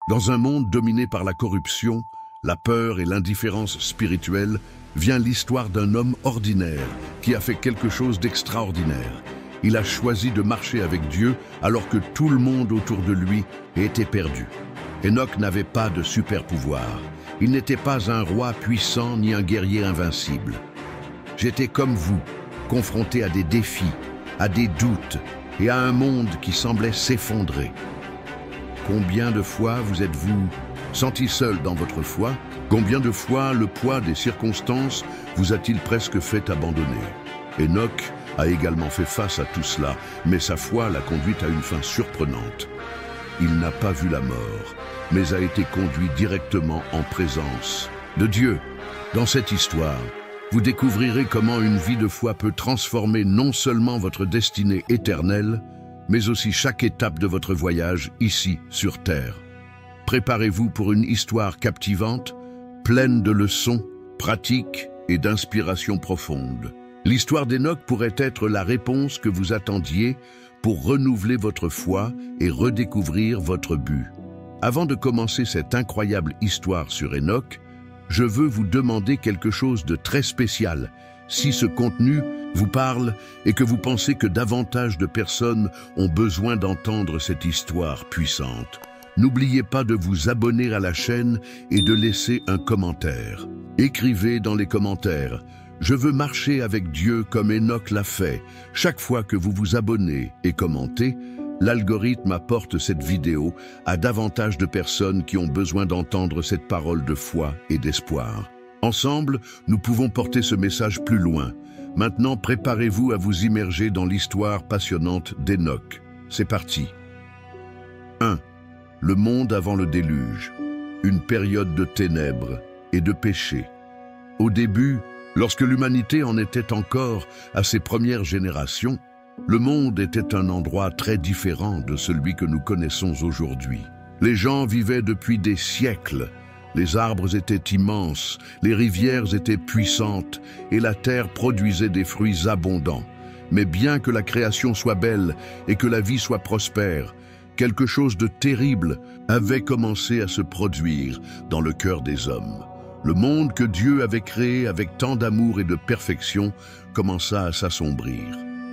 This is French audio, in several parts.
Dans un monde dominé par la corruption, la peur et l'indifférence spirituelle, vient l'histoire d'un homme ordinaire qui a fait quelque chose d'extraordinaire. Il a choisi de marcher avec Dieu alors que tout le monde autour de lui était perdu. Enoch n'avait pas de super pouvoir. Il n'était pas un roi puissant ni un guerrier invincible. J'étais comme vous, confronté à des défis, à des doutes et à un monde qui semblait s'effondrer. Combien de fois vous êtes-vous senti seul dans votre foi? Combien de fois le poids des circonstances vous a-t-il presque fait abandonner? Enoch a également fait face à tout cela, mais sa foi l'a conduit à une fin surprenante. Il n'a pas vu la mort, mais a été conduit directement en présence de Dieu. Dans cette histoire, vous découvrirez comment une vie de foi peut transformer non seulement votre destinée éternelle, mais aussi chaque étape de votre voyage ici sur Terre. Préparez-vous pour une histoire captivante, pleine de leçons, pratiques et d'inspiration profonde. L'histoire d'Enoch pourrait être la réponse que vous attendiez pour renouveler votre foi et redécouvrir votre but. Avant de commencer cette incroyable histoire sur Enoch, je veux vous demander quelque chose de très spécial. Si ce contenu vous parle et que vous pensez que davantage de personnes ont besoin d'entendre cette histoire puissante, n'oubliez pas de vous abonner à la chaîne et de laisser un commentaire. Écrivez dans les commentaires « Je veux marcher avec Dieu comme Enoch l'a fait ». Chaque fois que vous vous abonnez et commentez, l'algorithme apporte cette vidéo à davantage de personnes qui ont besoin d'entendre cette parole de foi et d'espoir. Ensemble, nous pouvons porter ce message plus loin. Maintenant, préparez-vous à vous immerger dans l'histoire passionnante d'Enoch. C'est parti. 1. Le monde avant le déluge. Une période de ténèbres et de péché. Au début, lorsque l'humanité en était encore à ses premières générations, le monde était un endroit très différent de celui que nous connaissons aujourd'hui. Les gens vivaient depuis des siècles. Les arbres étaient immenses, les rivières étaient puissantes et la terre produisait des fruits abondants. Mais bien que la création soit belle et que la vie soit prospère, quelque chose de terrible avait commencé à se produire dans le cœur des hommes. Le monde que Dieu avait créé avec tant d'amour et de perfection commença à s'assombrir.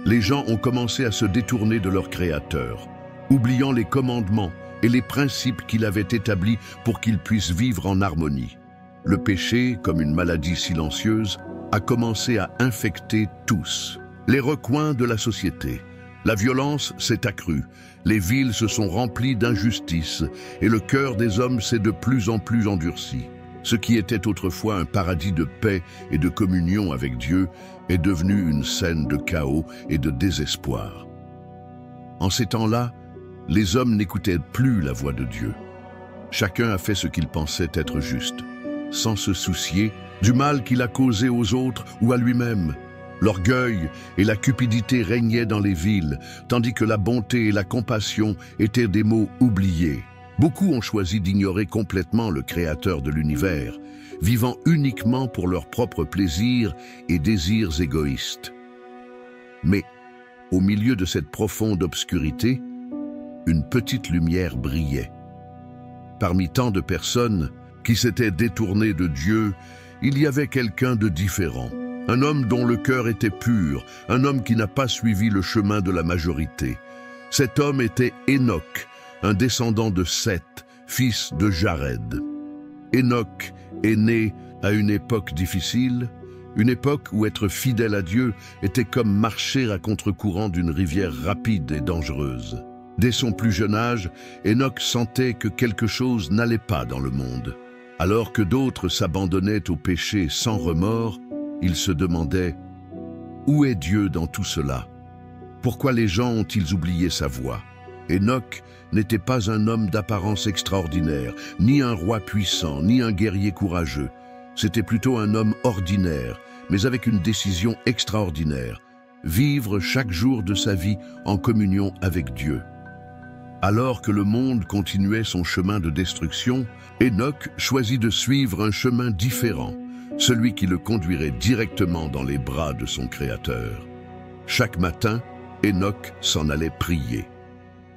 Les gens ont commencé à se détourner de leur Créateur, oubliant les commandements et les principes qu'il avait établis pour qu'ils puissent vivre en harmonie. Le péché, comme une maladie silencieuse, a commencé à infecter tous. Les recoins de la société. La violence s'est accrue, les villes se sont remplies d'injustice et le cœur des hommes s'est de plus en plus endurci. Ce qui était autrefois un paradis de paix et de communion avec Dieu est devenu une scène de chaos et de désespoir. En ces temps-là, les hommes n'écoutaient plus la voix de Dieu. Chacun a fait ce qu'il pensait être juste, sans se soucier du mal qu'il a causé aux autres ou à lui-même. L'orgueil et la cupidité régnaient dans les villes, tandis que la bonté et la compassion étaient des mots oubliés. Beaucoup ont choisi d'ignorer complètement le Créateur de l'univers, vivant uniquement pour leur propre plaisir et désirs égoïstes. Mais, au milieu de cette profonde obscurité, une petite lumière brillait. Parmi tant de personnes qui s'étaient détournées de Dieu, il y avait quelqu'un de différent. Un homme dont le cœur était pur, un homme qui n'a pas suivi le chemin de la majorité. Cet homme était Enoch, un descendant de Seth, fils de Jared. Enoch est né à une époque difficile, une époque où être fidèle à Dieu était comme marcher à contre-courant d'une rivière rapide et dangereuse. Dès son plus jeune âge, Enoch sentait que quelque chose n'allait pas dans le monde. Alors que d'autres s'abandonnaient au péché sans remords, il se demandait « Où est Dieu dans tout cela? Pourquoi les gens ont-ils oublié sa voix ?» Enoch n'était pas un homme d'apparence extraordinaire, ni un roi puissant, ni un guerrier courageux. C'était plutôt un homme ordinaire, mais avec une décision extraordinaire, vivre chaque jour de sa vie en communion avec Dieu. Alors que le monde continuait son chemin de destruction, Enoch choisit de suivre un chemin différent, celui qui le conduirait directement dans les bras de son Créateur. Chaque matin, Enoch s'en allait prier.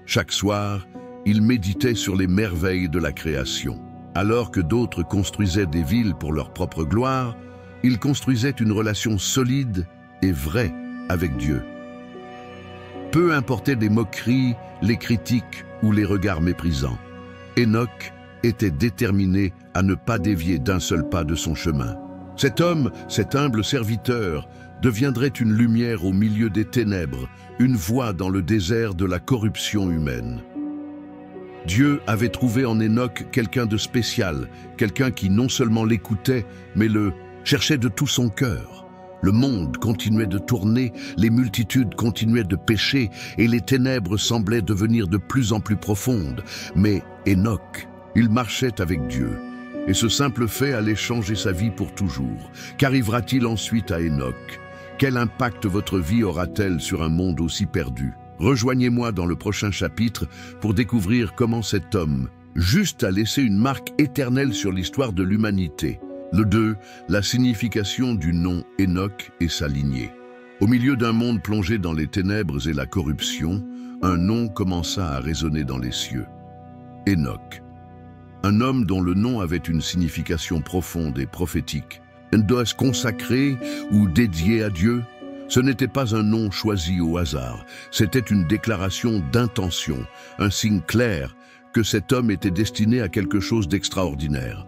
Chaque soir, il méditait sur les merveilles de la création. Alors que d'autres construisaient des villes pour leur propre gloire, il construisait une relation solide et vraie avec Dieu. Peu importaient les moqueries, les critiques ou les regards méprisants. Enoch était déterminé à ne pas dévier d'un seul pas de son chemin. Cet homme, cet humble serviteur, deviendrait une lumière au milieu des ténèbres, une voie dans le désert de la corruption humaine. Dieu avait trouvé en Enoch quelqu'un de spécial, quelqu'un qui non seulement l'écoutait, mais le cherchait de tout son cœur. Le monde continuait de tourner, les multitudes continuaient de pécher et les ténèbres semblaient devenir de plus en plus profondes. Mais Enoch, il marchait avec Dieu. Et ce simple fait allait changer sa vie pour toujours. Qu'arrivera-t-il ensuite à Enoch? Quel impact votre vie aura-t-elle sur un monde aussi perdu? Rejoignez-moi dans le prochain chapitre pour découvrir comment cet homme, juste a laissé une marque éternelle sur l'histoire de l'humanité. Le 2, la signification du nom Enoch et sa lignée. Au milieu d'un monde plongé dans les ténèbres et la corruption, un nom commença à résonner dans les cieux. Enoch. Un homme dont le nom avait une signification profonde et prophétique. Un dos consacré ou dédié à Dieu. Ce n'était pas un nom choisi au hasard, c'était une déclaration d'intention, un signe clair que cet homme était destiné à quelque chose d'extraordinaire.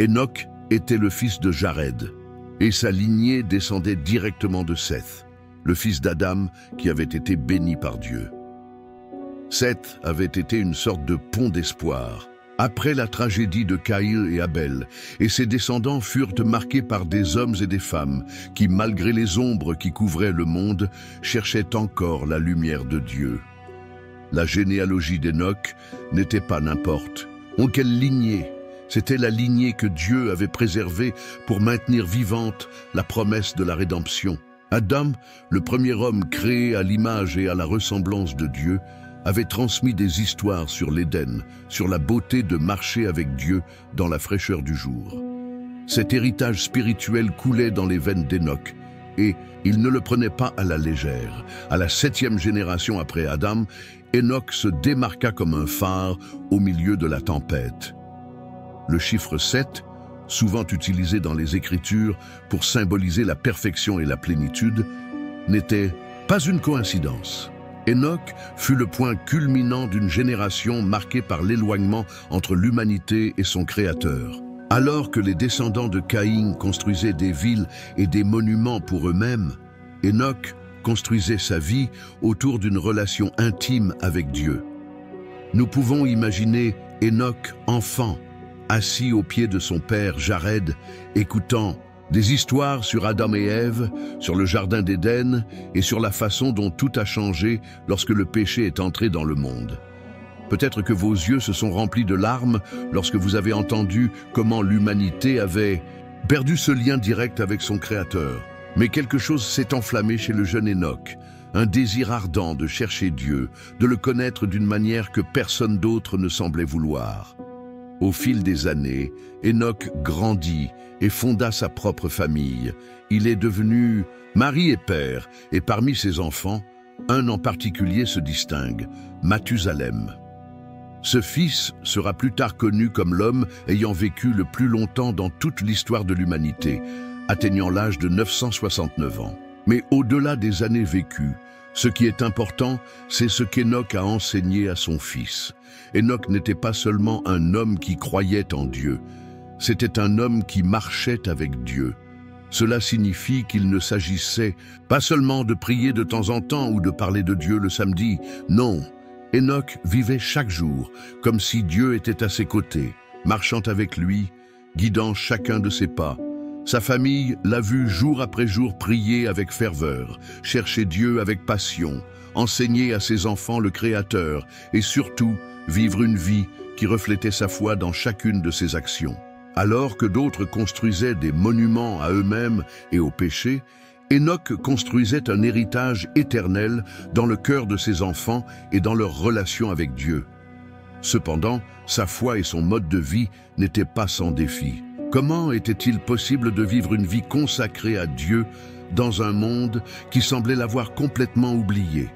Enoch était le fils de Jared, et sa lignée descendait directement de Seth, le fils d'Adam qui avait été béni par Dieu. Seth avait été une sorte de pont d'espoir, après la tragédie de Caïn et Abel, et ses descendants furent marqués par des hommes et des femmes qui, malgré les ombres qui couvraient le monde, cherchaient encore la lumière de Dieu. La généalogie d'Enoch n'était pas n'importe. Quelle lignée! C'était la lignée que Dieu avait préservée pour maintenir vivante la promesse de la rédemption. Adam, le premier homme créé à l'image et à la ressemblance de Dieu, avait transmis des histoires sur l'Éden, sur la beauté de marcher avec Dieu dans la fraîcheur du jour. Cet héritage spirituel coulait dans les veines d'Enoch, et il ne le prenait pas à la légère. À la 7e génération après Adam, Enoch se démarqua comme un phare au milieu de la tempête. Le chiffre 7, souvent utilisé dans les Écritures pour symboliser la perfection et la plénitude, n'était pas une coïncidence. Enoch fut le point culminant d'une génération marquée par l'éloignement entre l'humanité et son Créateur. Alors que les descendants de Caïn construisaient des villes et des monuments pour eux-mêmes, Enoch construisait sa vie autour d'une relation intime avec Dieu. Nous pouvons imaginer Enoch enfant, assis aux pieds de son père Jared, écoutant des histoires sur Adam et Ève, sur le jardin d'Éden et sur la façon dont tout a changé lorsque le péché est entré dans le monde. Peut-être que vos yeux se sont remplis de larmes lorsque vous avez entendu comment l'humanité avait perdu ce lien direct avec son Créateur. Mais quelque chose s'est enflammé chez le jeune Enoch, un désir ardent de chercher Dieu, de le connaître d'une manière que personne d'autre ne semblait vouloir. Au fil des années, Enoch grandit et fonda sa propre famille. Il est devenu mari et père, et parmi ses enfants, un en particulier se distingue, Mathusalem. Ce fils sera plus tard connu comme l'homme ayant vécu le plus longtemps dans toute l'histoire de l'humanité, atteignant l'âge de 969 ans. Mais au-delà des années vécues, ce qui est important, c'est ce qu'Enoch a enseigné à son fils. Enoch n'était pas seulement un homme qui croyait en Dieu, c'était un homme qui marchait avec Dieu. Cela signifie qu'il ne s'agissait pas seulement de prier de temps en temps ou de parler de Dieu le samedi. Non, Enoch vivait chaque jour comme si Dieu était à ses côtés, marchant avec lui, guidant chacun de ses pas. Sa famille l'a vu jour après jour prier avec ferveur, chercher Dieu avec passion, enseigner à ses enfants le Créateur et surtout vivre une vie qui reflétait sa foi dans chacune de ses actions. Alors que d'autres construisaient des monuments à eux-mêmes et au péché, Enoch construisait un héritage éternel dans le cœur de ses enfants et dans leur relation avec Dieu. Cependant, sa foi et son mode de vie n'étaient pas sans défi. Comment était-il possible de vivre une vie consacrée à Dieu dans un monde qui semblait l'avoir complètement oublié?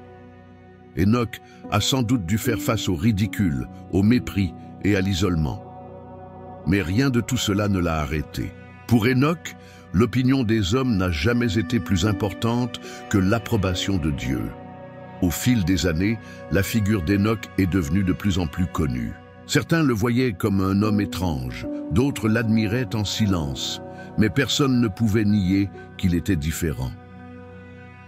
Enoch a sans doute dû faire face au ridicule, au mépris et à l'isolement. Mais rien de tout cela ne l'a arrêté. Pour Enoch, l'opinion des hommes n'a jamais été plus importante que l'approbation de Dieu. Au fil des années, la figure d'Enoch est devenue de plus en plus connue. Certains le voyaient comme un homme étrange, d'autres l'admiraient en silence, mais personne ne pouvait nier qu'il était différent.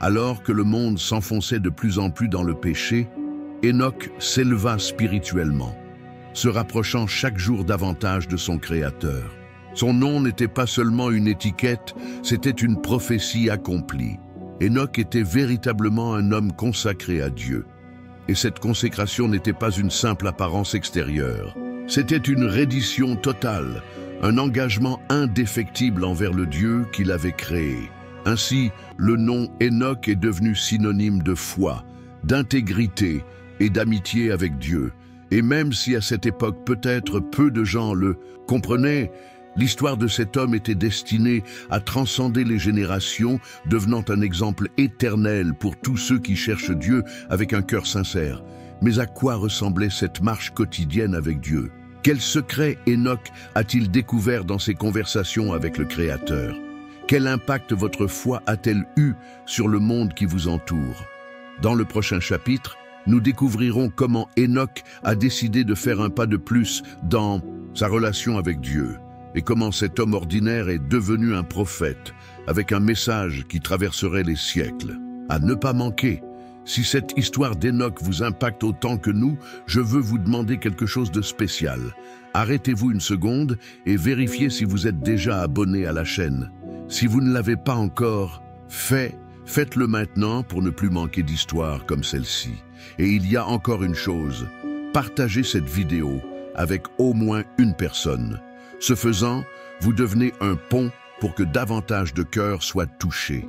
Alors que le monde s'enfonçait de plus en plus dans le péché, Enoch s'éleva spirituellement, se rapprochant chaque jour davantage de son Créateur. Son nom n'était pas seulement une étiquette, c'était une prophétie accomplie. Enoch était véritablement un homme consacré à Dieu. Et cette consécration n'était pas une simple apparence extérieure. C'était une reddition totale, un engagement indéfectible envers le Dieu qu'il avait créé. Ainsi, le nom Enoch est devenu synonyme de foi, d'intégrité et d'amitié avec Dieu. Et même si à cette époque peut-être peu de gens le comprenaient, l'histoire de cet homme était destinée à transcender les générations, devenant un exemple éternel pour tous ceux qui cherchent Dieu avec un cœur sincère. Mais à quoi ressemblait cette marche quotidienne avec Dieu? Quel secret Enoch a-t-il découvert dans ses conversations avec le Créateur? Quel impact votre foi a-t-elle eu sur le monde qui vous entoure? Dans le prochain chapitre, nous découvrirons comment Enoch a décidé de faire un pas de plus dans sa relation avec Dieu et comment cet homme ordinaire est devenu un prophète avec un message qui traverserait les siècles. À ne pas manquer. Si cette histoire d'Enoch vous impacte autant que nous, je veux vous demander quelque chose de spécial. Arrêtez-vous une seconde et vérifiez si vous êtes déjà abonné à la chaîne. Si vous ne l'avez pas encore fait, faites-le maintenant pour ne plus manquer d'histoires comme celle-ci. Et il y a encore une chose, partagez cette vidéo avec au moins une personne. Ce faisant, vous devenez un pont pour que davantage de cœurs soient touchés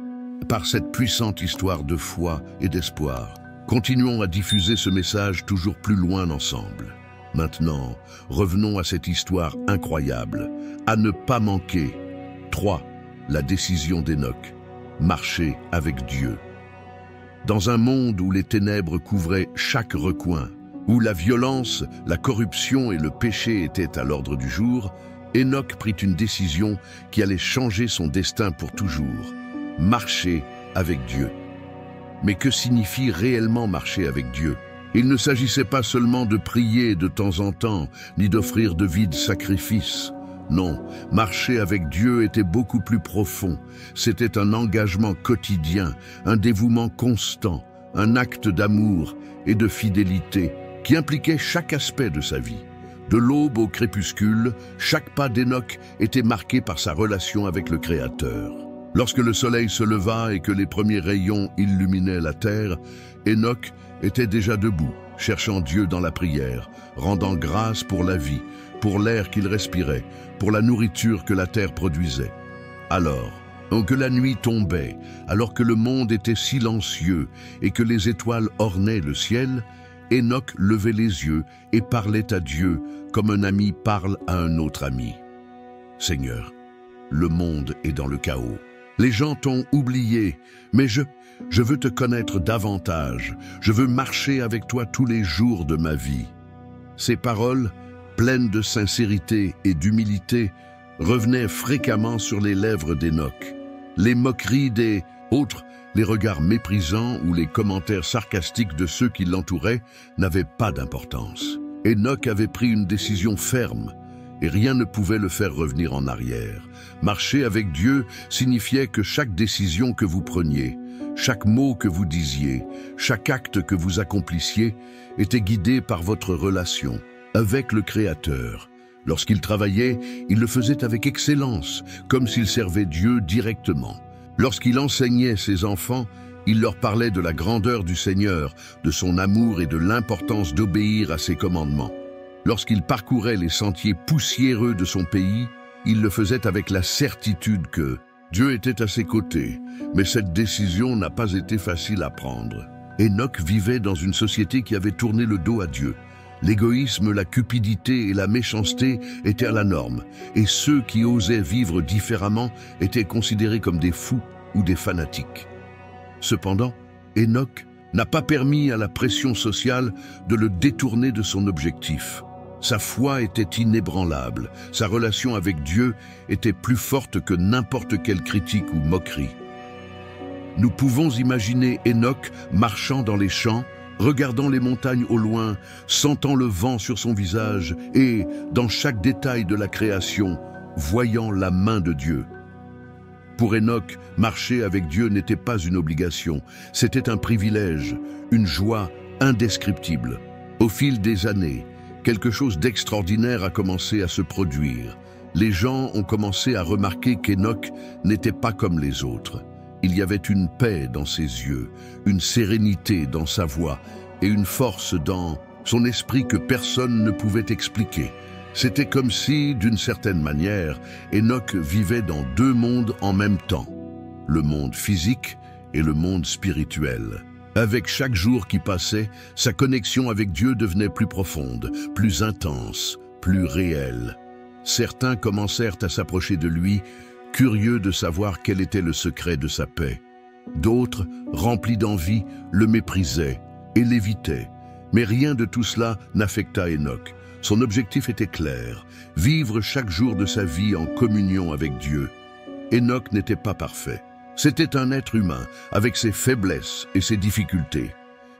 par cette puissante histoire de foi et d'espoir. Continuons à diffuser ce message toujours plus loin ensemble. Maintenant, revenons à cette histoire incroyable, à ne pas manquer. 3. La décision d'Enoch. Marcher avec Dieu. Dans un monde où les ténèbres couvraient chaque recoin, où la violence, la corruption et le péché étaient à l'ordre du jour, Enoch prit une décision qui allait changer son destin pour toujours. Marcher avec Dieu. Mais que signifie réellement marcher avec Dieu? Il ne s'agissait pas seulement de prier de temps en temps, ni d'offrir de vides sacrifices. Non, marcher avec Dieu était beaucoup plus profond. C'était un engagement quotidien, un dévouement constant, un acte d'amour et de fidélité qui impliquait chaque aspect de sa vie. De l'aube au crépuscule, chaque pas d'Enoch était marqué par sa relation avec le Créateur. Lorsque le soleil se leva et que les premiers rayons illuminaient la terre, Enoch était déjà debout, cherchant Dieu dans la prière, rendant grâce pour la vie, pour l'air qu'il respirait, pour la nourriture que la terre produisait. Alors que la nuit tombait, alors que le monde était silencieux et que les étoiles ornaient le ciel, Enoch levait les yeux et parlait à Dieu comme un ami parle à un autre ami. « Seigneur, le monde est dans le chaos. Les gens t'ont oublié, mais je veux te connaître davantage. Je veux marcher avec toi tous les jours de ma vie. » Ces paroles, pleines de sincérité et d'humilité, revenaient fréquemment sur les lèvres d'Enoch. Les moqueries des autres, les regards méprisants ou les commentaires sarcastiques de ceux qui l'entouraient n'avaient pas d'importance. Enoch avait pris une décision ferme et rien ne pouvait le faire revenir en arrière. Marcher avec Dieu signifiait que chaque décision que vous preniez, chaque mot que vous disiez, chaque acte que vous accomplissiez était guidé par votre relation avec le Créateur. Lorsqu'il travaillait, il le faisait avec excellence, comme s'il servait Dieu directement. Lorsqu'il enseignait ses enfants, il leur parlait de la grandeur du Seigneur, de son amour et de l'importance d'obéir à ses commandements. Lorsqu'il parcourait les sentiers poussiéreux de son pays, il le faisait avec la certitude que Dieu était à ses côtés, mais cette décision n'a pas été facile à prendre. Enoch vivait dans une société qui avait tourné le dos à Dieu. L'égoïsme, la cupidité et la méchanceté étaient à la norme, et ceux qui osaient vivre différemment étaient considérés comme des fous ou des fanatiques. Cependant, Enoch n'a pas permis à la pression sociale de le détourner de son objectif. Sa foi était inébranlable, sa relation avec Dieu était plus forte que n'importe quelle critique ou moquerie. Nous pouvons imaginer Enoch marchant dans les champs, regardant les montagnes au loin, sentant le vent sur son visage et, dans chaque détail de la création, voyant la main de Dieu. Pour Enoch, marcher avec Dieu n'était pas une obligation, c'était un privilège, une joie indescriptible. Au fil des années, quelque chose d'extraordinaire a commencé à se produire. Les gens ont commencé à remarquer qu'Enoch n'était pas comme les autres. Il y avait une paix dans ses yeux, une sérénité dans sa voix et une force dans son esprit que personne ne pouvait expliquer. C'était comme si, d'une certaine manière, Enoch vivait dans deux mondes en même temps, le monde physique et le monde spirituel. Avec chaque jour qui passait, sa connexion avec Dieu devenait plus profonde, plus intense, plus réelle. Certains commencèrent à s'approcher de lui, curieux de savoir quel était le secret de sa paix. D'autres, remplis d'envie, le méprisaient et l'évitaient. Mais rien de tout cela n'affecta Enoch. Son objectif était clair, vivre chaque jour de sa vie en communion avec Dieu. Enoch n'était pas parfait. C'était un être humain, avec ses faiblesses et ses difficultés.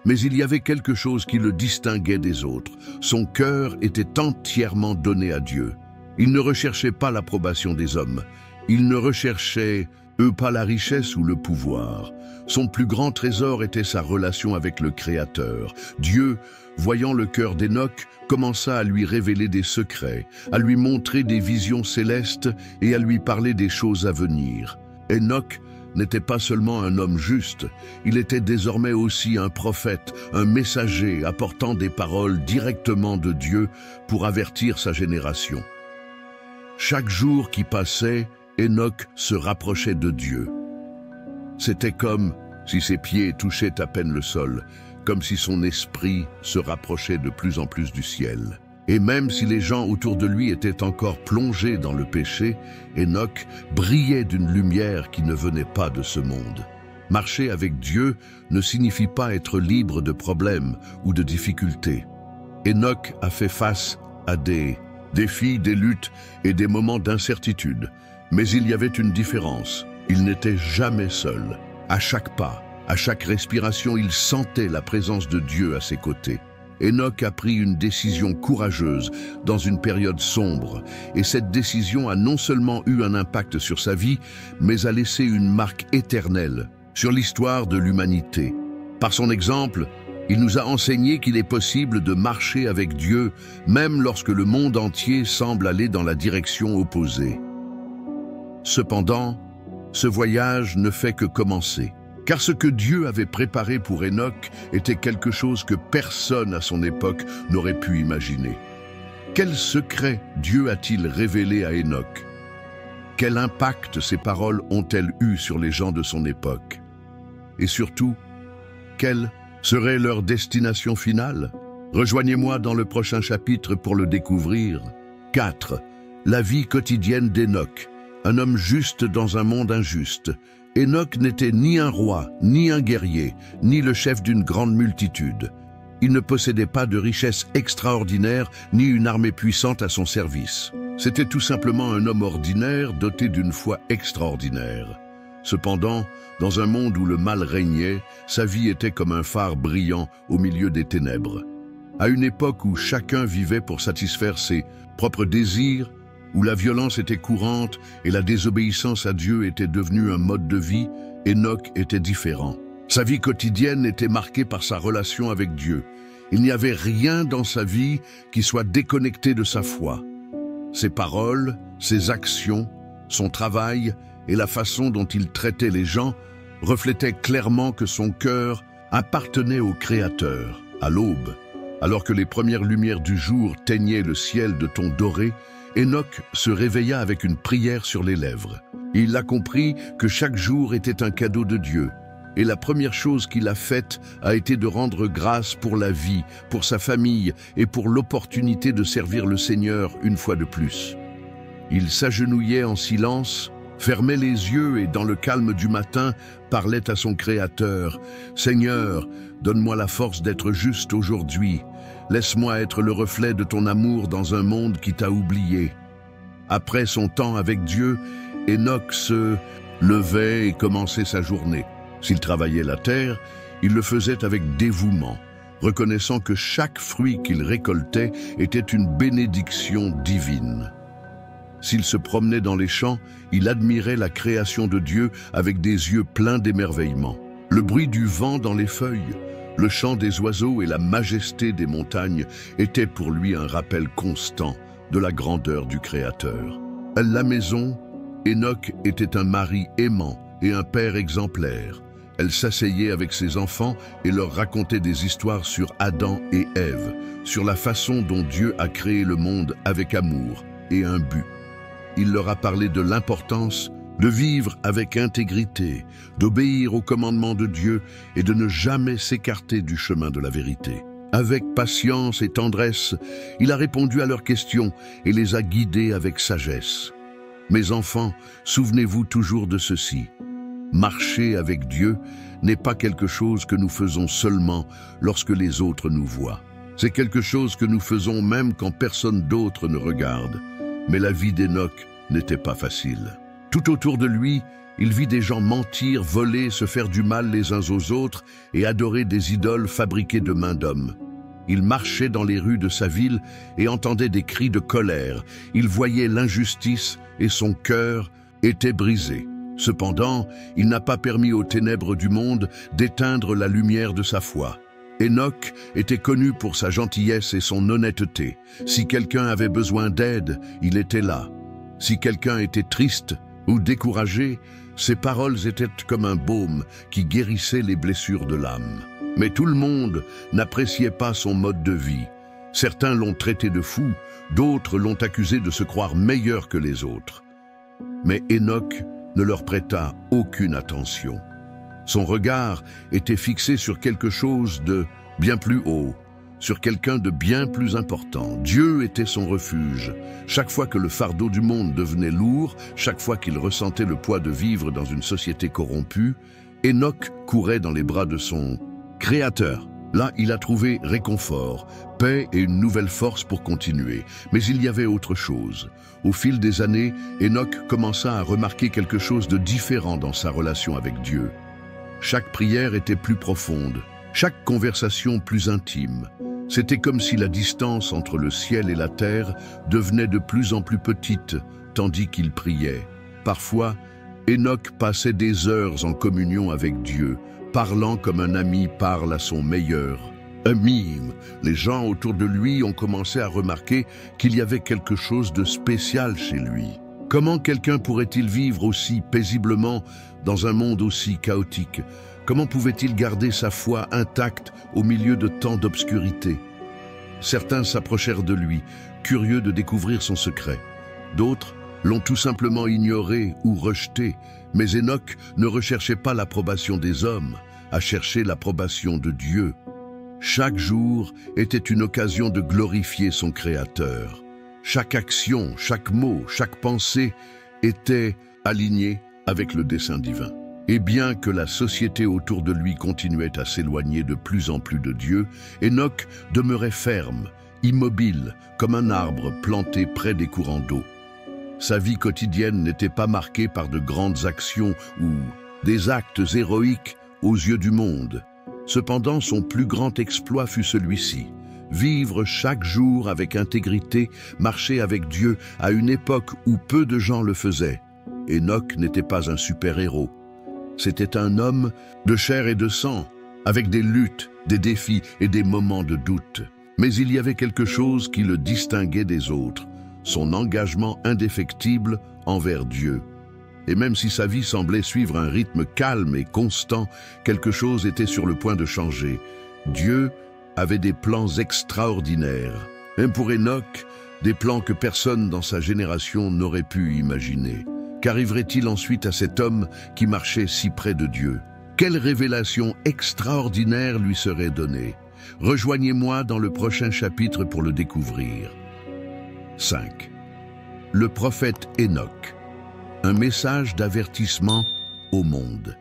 Mais il y avait quelque chose qui le distinguait des autres. Son cœur était entièrement donné à Dieu. Il ne recherchait pas l'approbation des hommes. Il ne recherchait, pas la richesse ou le pouvoir. Son plus grand trésor était sa relation avec le Créateur. Dieu, voyant le cœur d'Enoch, commença à lui révéler des secrets, à lui montrer des visions célestes et à lui parler des choses à venir. Enoch n'était pas seulement un homme juste, il était désormais aussi un prophète, un messager apportant des paroles directement de Dieu pour avertir sa génération. Chaque jour qui passait, Enoch se rapprochait de Dieu. C'était comme si ses pieds touchaient à peine le sol, comme si son esprit se rapprochait de plus en plus du ciel. Et même si les gens autour de lui étaient encore plongés dans le péché, Enoch brillait d'une lumière qui ne venait pas de ce monde. Marcher avec Dieu ne signifie pas être libre de problèmes ou de difficultés. Enoch a fait face à des défis, des luttes et des moments d'incertitude. Mais il y avait une différence. Il n'était jamais seul. À chaque pas, à chaque respiration, il sentait la présence de Dieu à ses côtés. Enoch a pris une décision courageuse dans une période sombre, et cette décision a non seulement eu un impact sur sa vie, mais a laissé une marque éternelle sur l'histoire de l'humanité. Par son exemple, il nous a enseigné qu'il est possible de marcher avec Dieu, même lorsque le monde entier semble aller dans la direction opposée. Cependant, ce voyage ne fait que commencer. Car ce que Dieu avait préparé pour Enoch était quelque chose que personne à son époque n'aurait pu imaginer. Quel secret Dieu a-t-il révélé à Enoch? Quel impact ces paroles ont-elles eu sur les gens de son époque? Et surtout, quelle serait leur destination finale? Rejoignez-moi dans le prochain chapitre pour le découvrir. 4. La vie quotidienne d'Enoch, un homme juste dans un monde injuste. Enoch n'était ni un roi, ni un guerrier, ni le chef d'une grande multitude. Il ne possédait pas de richesse extraordinaire, ni une armée puissante à son service. C'était tout simplement un homme ordinaire doté d'une foi extraordinaire. Cependant, dans un monde où le mal régnait, sa vie était comme un phare brillant au milieu des ténèbres. À une époque où chacun vivait pour satisfaire ses propres désirs, où la violence était courante et la désobéissance à Dieu était devenue un mode de vie, Enoch était différent. Sa vie quotidienne était marquée par sa relation avec Dieu. Il n'y avait rien dans sa vie qui soit déconnecté de sa foi. Ses paroles, ses actions, son travail et la façon dont il traitait les gens reflétaient clairement que son cœur appartenait au Créateur. À l'aube, alors que les premières lumières du jour teignaient le ciel de tons dorés, Enoch se réveilla avec une prière sur les lèvres. Il a compris que chaque jour était un cadeau de Dieu. Et la première chose qu'il a faite a été de rendre grâce pour la vie, pour sa famille et pour l'opportunité de servir le Seigneur une fois de plus. Il s'agenouillait en silence, fermait les yeux et, dans le calme du matin, parlait à son Créateur. « Seigneur, donne-moi la force d'être juste aujourd'hui. Laisse-moi être le reflet de ton amour dans un monde qui t'a oublié. » Après son temps avec Dieu, Enoch se levait et commençait sa journée. S'il travaillait la terre, il le faisait avec dévouement, reconnaissant que chaque fruit qu'il récoltait était une bénédiction divine. S'il se promenait dans les champs, il admirait la création de Dieu avec des yeux pleins d'émerveillement. Le bruit du vent dans les feuilles, le chant des oiseaux et la majesté des montagnes étaient pour lui un rappel constant de la grandeur du Créateur. À la maison, Enoch était un mari aimant et un père exemplaire. Elle s'asseyait avec ses enfants et leur racontait des histoires sur Adam et Ève, sur la façon dont Dieu a créé le monde avec amour et un but. Il leur a parlé de l'importance de vivre avec intégrité, d'obéir aux commandements de Dieu et de ne jamais s'écarter du chemin de la vérité. Avec patience et tendresse, il a répondu à leurs questions et les a guidés avec sagesse. Mes enfants, souvenez-vous toujours de ceci. Marcher avec Dieu n'est pas quelque chose que nous faisons seulement lorsque les autres nous voient. C'est quelque chose que nous faisons même quand personne d'autre ne regarde. Mais la vie d'Enoch n'était pas facile. Tout autour de lui, il vit des gens mentir, voler, se faire du mal les uns aux autres et adorer des idoles fabriquées de mains d'hommes. Il marchait dans les rues de sa ville et entendait des cris de colère. Il voyait l'injustice et son cœur était brisé. Cependant, il n'a pas permis aux ténèbres du monde d'éteindre la lumière de sa foi. Enoch était connu pour sa gentillesse et son honnêteté. Si quelqu'un avait besoin d'aide, il était là. Si quelqu'un était triste ou découragé, ses paroles étaient comme un baume qui guérissait les blessures de l'âme. Mais tout le monde n'appréciait pas son mode de vie. Certains l'ont traité de fou, d'autres l'ont accusé de se croire meilleur que les autres. Mais Enoch ne leur prêta aucune attention. Son regard était fixé sur quelque chose de bien plus haut, sur quelqu'un de bien plus important. Dieu était son refuge. Chaque fois que le fardeau du monde devenait lourd, chaque fois qu'il ressentait le poids de vivre dans une société corrompue, Enoch courait dans les bras de son Créateur. Là, il a trouvé réconfort, paix et une nouvelle force pour continuer. Mais il y avait autre chose. Au fil des années, Enoch commença à remarquer quelque chose de différent dans sa relation avec Dieu. Chaque prière était plus profonde, chaque conversation plus intime. C'était comme si la distance entre le ciel et la terre devenait de plus en plus petite, tandis qu'il priait. Parfois, Enoch passait des heures en communion avec Dieu, parlant comme un ami parle à son meilleur ami. Les gens autour de lui ont commencé à remarquer qu'il y avait quelque chose de spécial chez lui. Comment quelqu'un pourrait-il vivre aussi paisiblement dans un monde aussi chaotique? Comment pouvait-il garder sa foi intacte au milieu de tant d'obscurité? Certains s'approchèrent de lui, curieux de découvrir son secret. D'autres l'ont tout simplement ignoré ou rejeté, mais Enoch ne recherchait pas l'approbation des hommes, à chercher l'approbation de Dieu. Chaque jour était une occasion de glorifier son Créateur. Chaque action, chaque mot, chaque pensée était alignée avec le dessein divin. Et bien que la société autour de lui continuait à s'éloigner de plus en plus de Dieu, Enoch demeurait ferme, immobile, comme un arbre planté près des courants d'eau. Sa vie quotidienne n'était pas marquée par de grandes actions ou des actes héroïques aux yeux du monde. Cependant, son plus grand exploit fut celui-ci: vivre chaque jour avec intégrité, marcher avec Dieu à une époque où peu de gens le faisaient. Enoch n'était pas un super-héros. C'était un homme de chair et de sang, avec des luttes, des défis et des moments de doute. Mais il y avait quelque chose qui le distinguait des autres: son engagement indéfectible envers Dieu. Et même si sa vie semblait suivre un rythme calme et constant, quelque chose était sur le point de changer. Dieu avait des plans extraordinaires. Et pour Enoch, des plans que personne dans sa génération n'aurait pu imaginer. Qu'arriverait-il ensuite à cet homme qui marchait si près de Dieu? Quelle révélation extraordinaire lui serait donnée? Rejoignez-moi dans le prochain chapitre pour le découvrir. 5. Le prophète Enoch. un message d'avertissement au monde.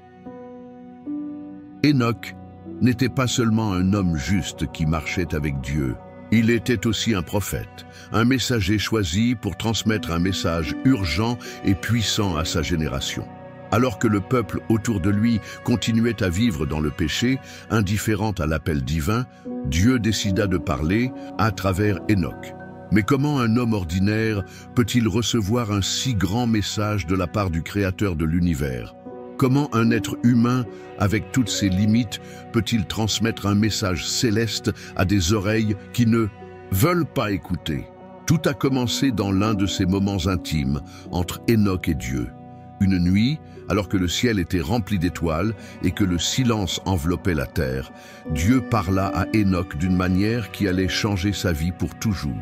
Enoch n'était pas seulement un homme juste qui marchait avec Dieu. Il était aussi un prophète, un messager choisi pour transmettre un message urgent et puissant à sa génération. Alors que le peuple autour de lui continuait à vivre dans le péché, indifférent à l'appel divin, Dieu décida de parler à travers Enoch. Mais comment un homme ordinaire peut-il recevoir un si grand message de la part du Créateur de l'univers ? Comment un être humain, avec toutes ses limites, peut-il transmettre un message céleste à des oreilles qui ne veulent pas écouter? Tout a commencé dans l'un de ces moments intimes entre Enoch et Dieu. Une nuit, alors que le ciel était rempli d'étoiles et que le silence enveloppait la terre, Dieu parla à Enoch d'une manière qui allait changer sa vie pour toujours.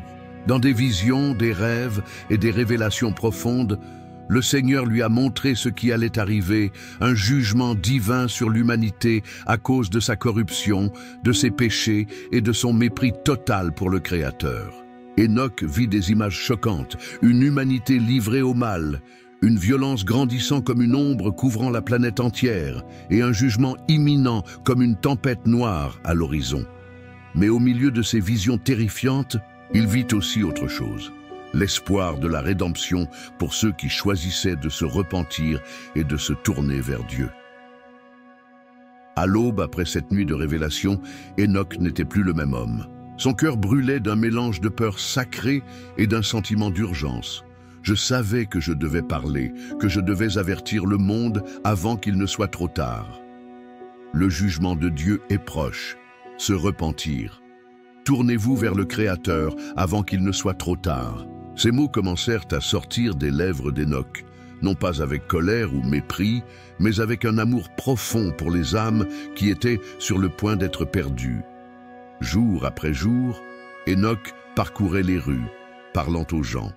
Dans des visions, des rêves et des révélations profondes, le Seigneur lui a montré ce qui allait arriver, un jugement divin sur l'humanité à cause de sa corruption, de ses péchés et de son mépris total pour le Créateur. Enoch vit des images choquantes, une humanité livrée au mal, une violence grandissant comme une ombre couvrant la planète entière et un jugement imminent comme une tempête noire à l'horizon. Mais au milieu de ces visions terrifiantes, il vit aussi autre chose. L'espoir de la rédemption pour ceux qui choisissaient de se repentir et de se tourner vers Dieu. À l'aube, après cette nuit de révélation, Enoch n'était plus le même homme. Son cœur brûlait d'un mélange de peur sacrée et d'un sentiment d'urgence. Je savais que je devais parler, que je devais avertir le monde avant qu'il ne soit trop tard. Le jugement de Dieu est proche. Se repentir. Tournez-vous vers le Créateur avant qu'il ne soit trop tard. Ces mots commencèrent à sortir des lèvres d'Enoch, non pas avec colère ou mépris, mais avec un amour profond pour les âmes qui étaient sur le point d'être perdues. Jour après jour, Enoch parcourait les rues, parlant aux gens,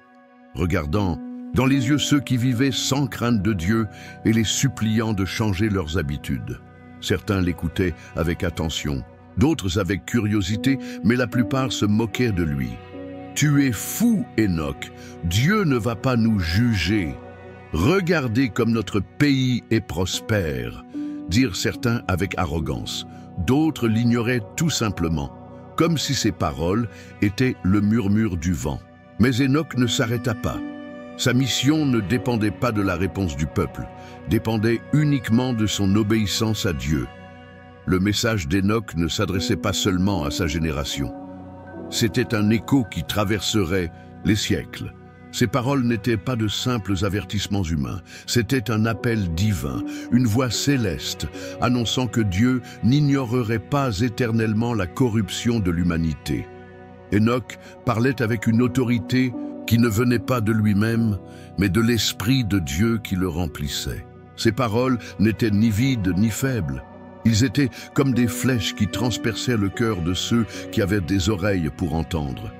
regardant dans les yeux ceux qui vivaient sans crainte de Dieu et les suppliant de changer leurs habitudes. Certains l'écoutaient avec attention, d'autres avec curiosité, mais la plupart se moquaient de lui. « Tu es fou, Enoch, Dieu ne va pas nous juger. Regardez comme notre pays est prospère », dirent certains avec arrogance. D'autres l'ignoraient tout simplement, comme si ces paroles étaient le murmure du vent. Mais Enoch ne s'arrêta pas. Sa mission ne dépendait pas de la réponse du peuple, dépendait uniquement de son obéissance à Dieu. Le message d'Enoch ne s'adressait pas seulement à sa génération. C'était un écho qui traverserait les siècles. Ces paroles n'étaient pas de simples avertissements humains, c'était un appel divin, une voix céleste, annonçant que Dieu n'ignorerait pas éternellement la corruption de l'humanité. Enoch parlait avec une autorité qui ne venait pas de lui-même, mais de l'Esprit de Dieu qui le remplissait. Ses paroles n'étaient ni vides ni faibles. Ils étaient comme des flèches qui transperçaient le cœur de ceux qui avaient des oreilles pour entendre.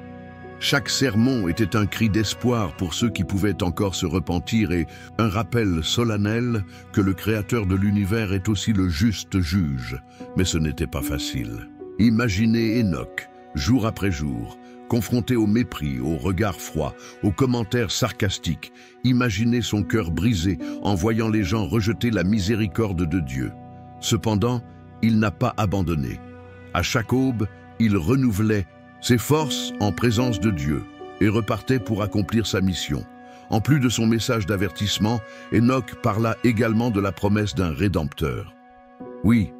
Chaque sermon était un cri d'espoir pour ceux qui pouvaient encore se repentir et un rappel solennel que le Créateur de l'univers est aussi le juste juge. Mais ce n'était pas facile. Imaginez Enoch, jour après jour, confronté au mépris, au regard froid, aux commentaires sarcastiques. Imaginez son cœur brisé en voyant les gens rejeter la miséricorde de Dieu. Cependant, il n'a pas abandonné. À chaque aube, il renouvelait ses forces en présence de Dieu et repartait pour accomplir sa mission. En plus de son message d'avertissement, Enoch parla également de la promesse d'un Rédempteur. Oui,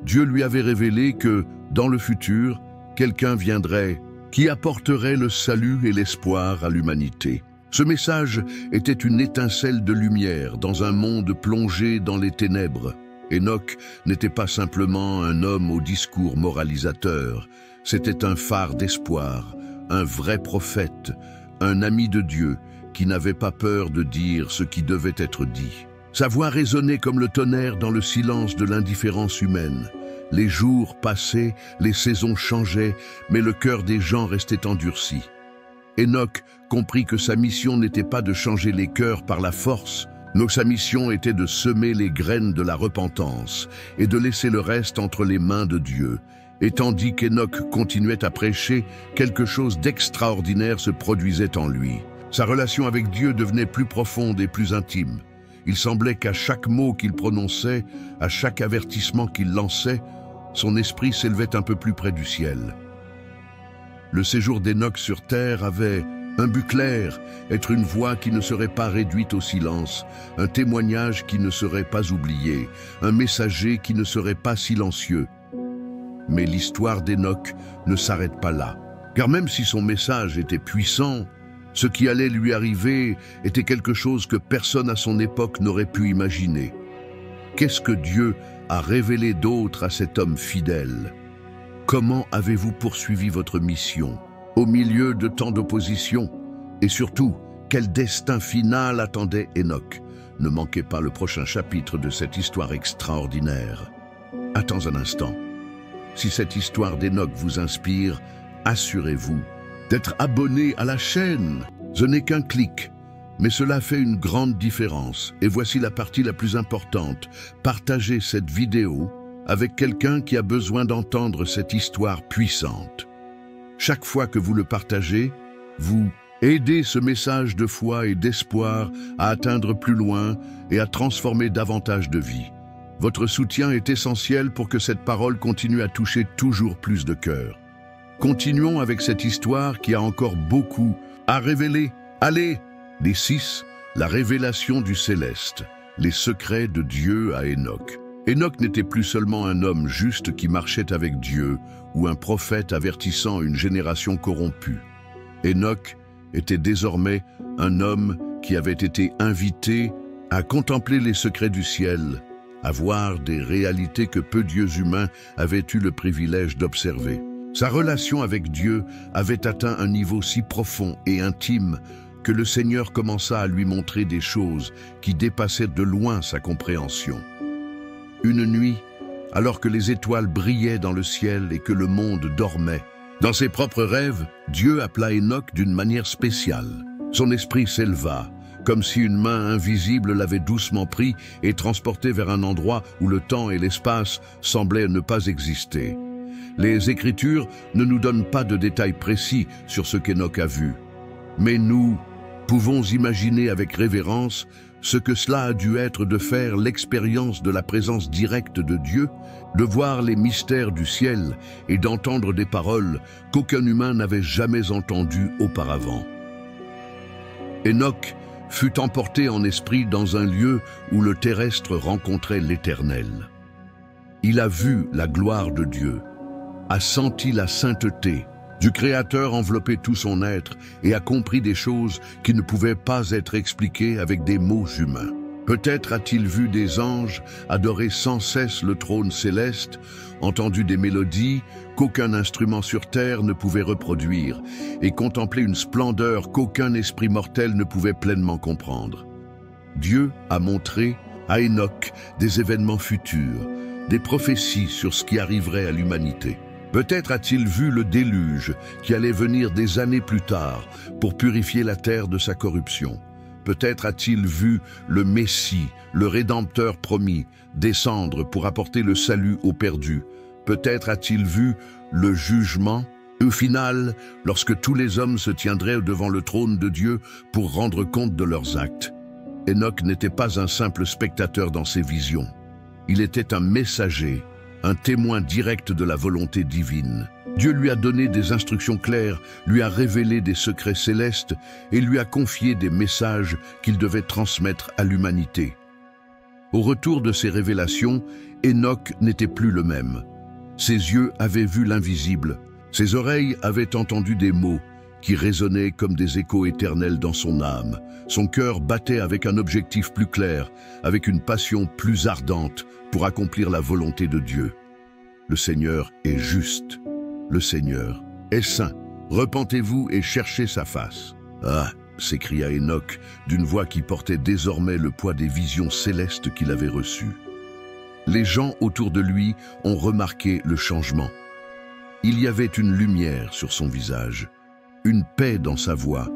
Dieu lui avait révélé que, dans le futur, quelqu'un viendrait qui apporterait le salut et l'espoir à l'humanité. Ce message était une étincelle de lumière dans un monde plongé dans les ténèbres. Enoch n'était pas simplement un homme au discours moralisateur, c'était un phare d'espoir, un vrai prophète, un ami de Dieu qui n'avait pas peur de dire ce qui devait être dit. Sa voix résonnait comme le tonnerre dans le silence de l'indifférence humaine. Les jours passaient, les saisons changeaient, mais le cœur des gens restait endurci. Enoch comprit que sa mission n'était pas de changer les cœurs par la force, mais sa mission était de semer les graines de la repentance et de laisser le reste entre les mains de Dieu. Et tandis qu'Enoch continuait à prêcher, quelque chose d'extraordinaire se produisait en lui. Sa relation avec Dieu devenait plus profonde et plus intime. Il semblait qu'à chaque mot qu'il prononçait, à chaque avertissement qu'il lançait, son esprit s'élevait un peu plus près du ciel. Le séjour d'Hénoch sur terre avait un but clair, être une voix qui ne serait pas réduite au silence, un témoignage qui ne serait pas oublié, un messager qui ne serait pas silencieux. Mais l'histoire d'Hénoch ne s'arrête pas là, car même si son message était puissant, ce qui allait lui arriver était quelque chose que personne à son époque n'aurait pu imaginer. Qu'est-ce que Dieu a révélé d'autre à cet homme fidèle? Comment avez-vous poursuivi votre mission, au milieu de tant d'opposition? Et surtout, quel destin final attendait Hénoch? Ne manquez pas le prochain chapitre de cette histoire extraordinaire. Attends un instant. Si cette histoire d'Hénoch vous inspire, assurez-vous d'être abonné à la chaîne. Ce n'est qu'un clic, mais cela fait une grande différence. Et voici la partie la plus importante. Partagez cette vidéo avec quelqu'un qui a besoin d'entendre cette histoire puissante. Chaque fois que vous le partagez, vous aidez ce message de foi et d'espoir à atteindre plus loin et à transformer davantage de vies. Votre soutien est essentiel pour que cette parole continue à toucher toujours plus de cœurs. Continuons avec cette histoire qui a encore beaucoup à révéler. Allez, les 6, la révélation du céleste, les secrets de Dieu à Hénoch. Hénoch n'était plus seulement un homme juste qui marchait avec Dieu ou un prophète avertissant une génération corrompue. Hénoch était désormais un homme qui avait été invité à contempler les secrets du ciel, à voir des réalités que peu d'yeux humains avaient eu le privilège d'observer. Sa relation avec Dieu avait atteint un niveau si profond et intime que le Seigneur commença à lui montrer des choses qui dépassaient de loin sa compréhension. Une nuit, alors que les étoiles brillaient dans le ciel et que le monde dormait, dans ses propres rêves, Dieu appela Hénoch d'une manière spéciale. Son esprit s'éleva, comme si une main invisible l'avait doucement pris et transporté vers un endroit où le temps et l'espace semblaient ne pas exister. Les Écritures ne nous donnent pas de détails précis sur ce qu'Hénoch a vu. Mais nous pouvons imaginer avec révérence ce que cela a dû être de faire l'expérience de la présence directe de Dieu, de voir les mystères du ciel et d'entendre des paroles qu'aucun humain n'avait jamais entendues auparavant. Hénoch fut emporté en esprit dans un lieu où le terrestre rencontrait l'Éternel. Il a vu la gloire de Dieu, a senti la sainteté du Créateur envelopper tout son être et a compris des choses qui ne pouvaient pas être expliquées avec des mots humains. Peut-être a-t-il vu des anges adorer sans cesse le trône céleste, entendu des mélodies qu'aucun instrument sur terre ne pouvait reproduire et contempler une splendeur qu'aucun esprit mortel ne pouvait pleinement comprendre. Dieu a montré à Hénoch des événements futurs, des prophéties sur ce qui arriverait à l'humanité. Peut-être a-t-il vu le déluge qui allait venir des années plus tard pour purifier la terre de sa corruption. Peut-être a-t-il vu le Messie, le Rédempteur promis, descendre pour apporter le salut aux perdus. Peut-être a-t-il vu le jugement, au final, lorsque tous les hommes se tiendraient devant le trône de Dieu pour rendre compte de leurs actes. Hénoch n'était pas un simple spectateur dans ses visions. Il était un messager, un témoin direct de la volonté divine. Dieu lui a donné des instructions claires, lui a révélé des secrets célestes et lui a confié des messages qu'il devait transmettre à l'humanité. Au retour de ces révélations, Hénoch n'était plus le même. Ses yeux avaient vu l'invisible, ses oreilles avaient entendu des mots qui résonnaient comme des échos éternels dans son âme. Son cœur battait avec un objectif plus clair, avec une passion plus ardente pour accomplir la volonté de Dieu. Le Seigneur est juste. Le Seigneur est saint. Repentez-vous et cherchez sa face. Ah, s'écria Hénoch d'une voix qui portait désormais le poids des visions célestes qu'il avait reçues. Les gens autour de lui ont remarqué le changement. Il y avait une lumière sur son visage, une paix dans sa voix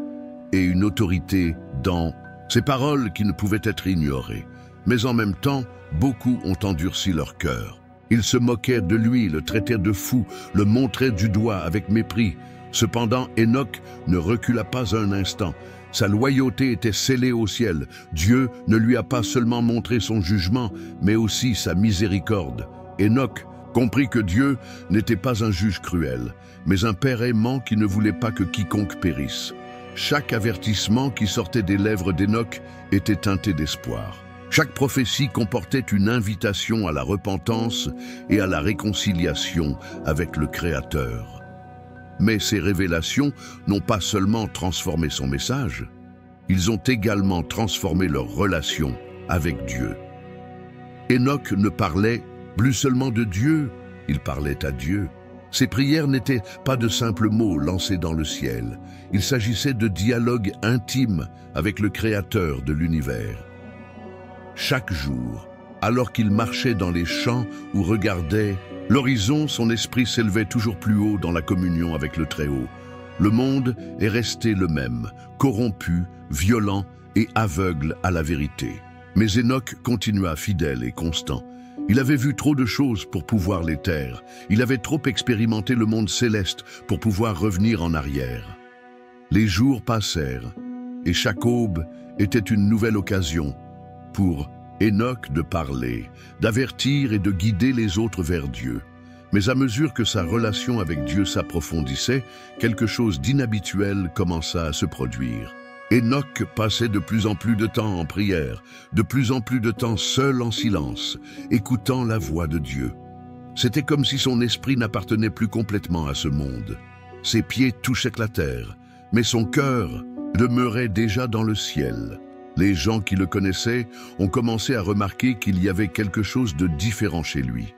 et une autorité dans ses paroles qui ne pouvaient être ignorées. Mais en même temps, beaucoup ont endurci leur cœur. Ils se moquaient de lui, le traitaient de fou, le montraient du doigt avec mépris. Cependant, Hénoch ne recula pas un instant. Sa loyauté était scellée au ciel. Dieu ne lui a pas seulement montré son jugement, mais aussi sa miséricorde. Enoch comprit que Dieu n'était pas un juge cruel, mais un père aimant qui ne voulait pas que quiconque périsse. Chaque avertissement qui sortait des lèvres d'Enoch était teinté d'espoir. Chaque prophétie comportait une invitation à la repentance et à la réconciliation avec le Créateur. Mais ces révélations n'ont pas seulement transformé son message, ils ont également transformé leur relation avec Dieu. Enoch ne parlait plus seulement de Dieu, il parlait à Dieu. Ses prières n'étaient pas de simples mots lancés dans le ciel. Il s'agissait de dialogues intimes avec le Créateur de l'univers. Chaque jour, alors qu'il marchait dans les champs ou regardait l'horizon, son esprit s'élevait toujours plus haut dans la communion avec le Très-Haut. Le monde est resté le même, corrompu, violent et aveugle à la vérité. Mais Enoch continua fidèle et constant. Il avait vu trop de choses pour pouvoir les taire. Il avait trop expérimenté le monde céleste pour pouvoir revenir en arrière. Les jours passèrent, et chaque aube était une nouvelle occasion pour Enoch de parler, d'avertir et de guider les autres vers Dieu. Mais à mesure que sa relation avec Dieu s'approfondissait, quelque chose d'inhabituel commença à se produire. Enoch passait de plus en plus de temps en prière, de plus en plus de temps seul en silence, écoutant la voix de Dieu. C'était comme si son esprit n'appartenait plus complètement à ce monde. Ses pieds touchaient la terre, mais son cœur demeurait déjà dans le ciel. Les gens qui le connaissaient ont commencé à remarquer qu'il y avait quelque chose de différent chez lui.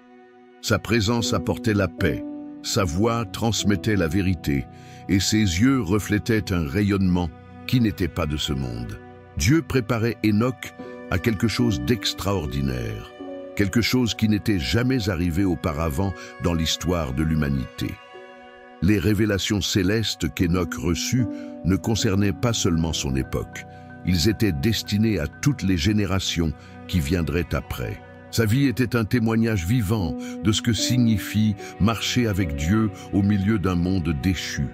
Sa présence apportait la paix, sa voix transmettait la vérité, et ses yeux reflétaient un rayonnement qui n'était pas de ce monde. Dieu préparait Enoch à quelque chose d'extraordinaire, quelque chose qui n'était jamais arrivé auparavant dans l'histoire de l'humanité. Les révélations célestes qu'Enoch reçut ne concernaient pas seulement son époque, ils étaient destinés à toutes les générations qui viendraient après. Sa vie était un témoignage vivant de ce que signifie marcher avec Dieu au milieu d'un monde déchu.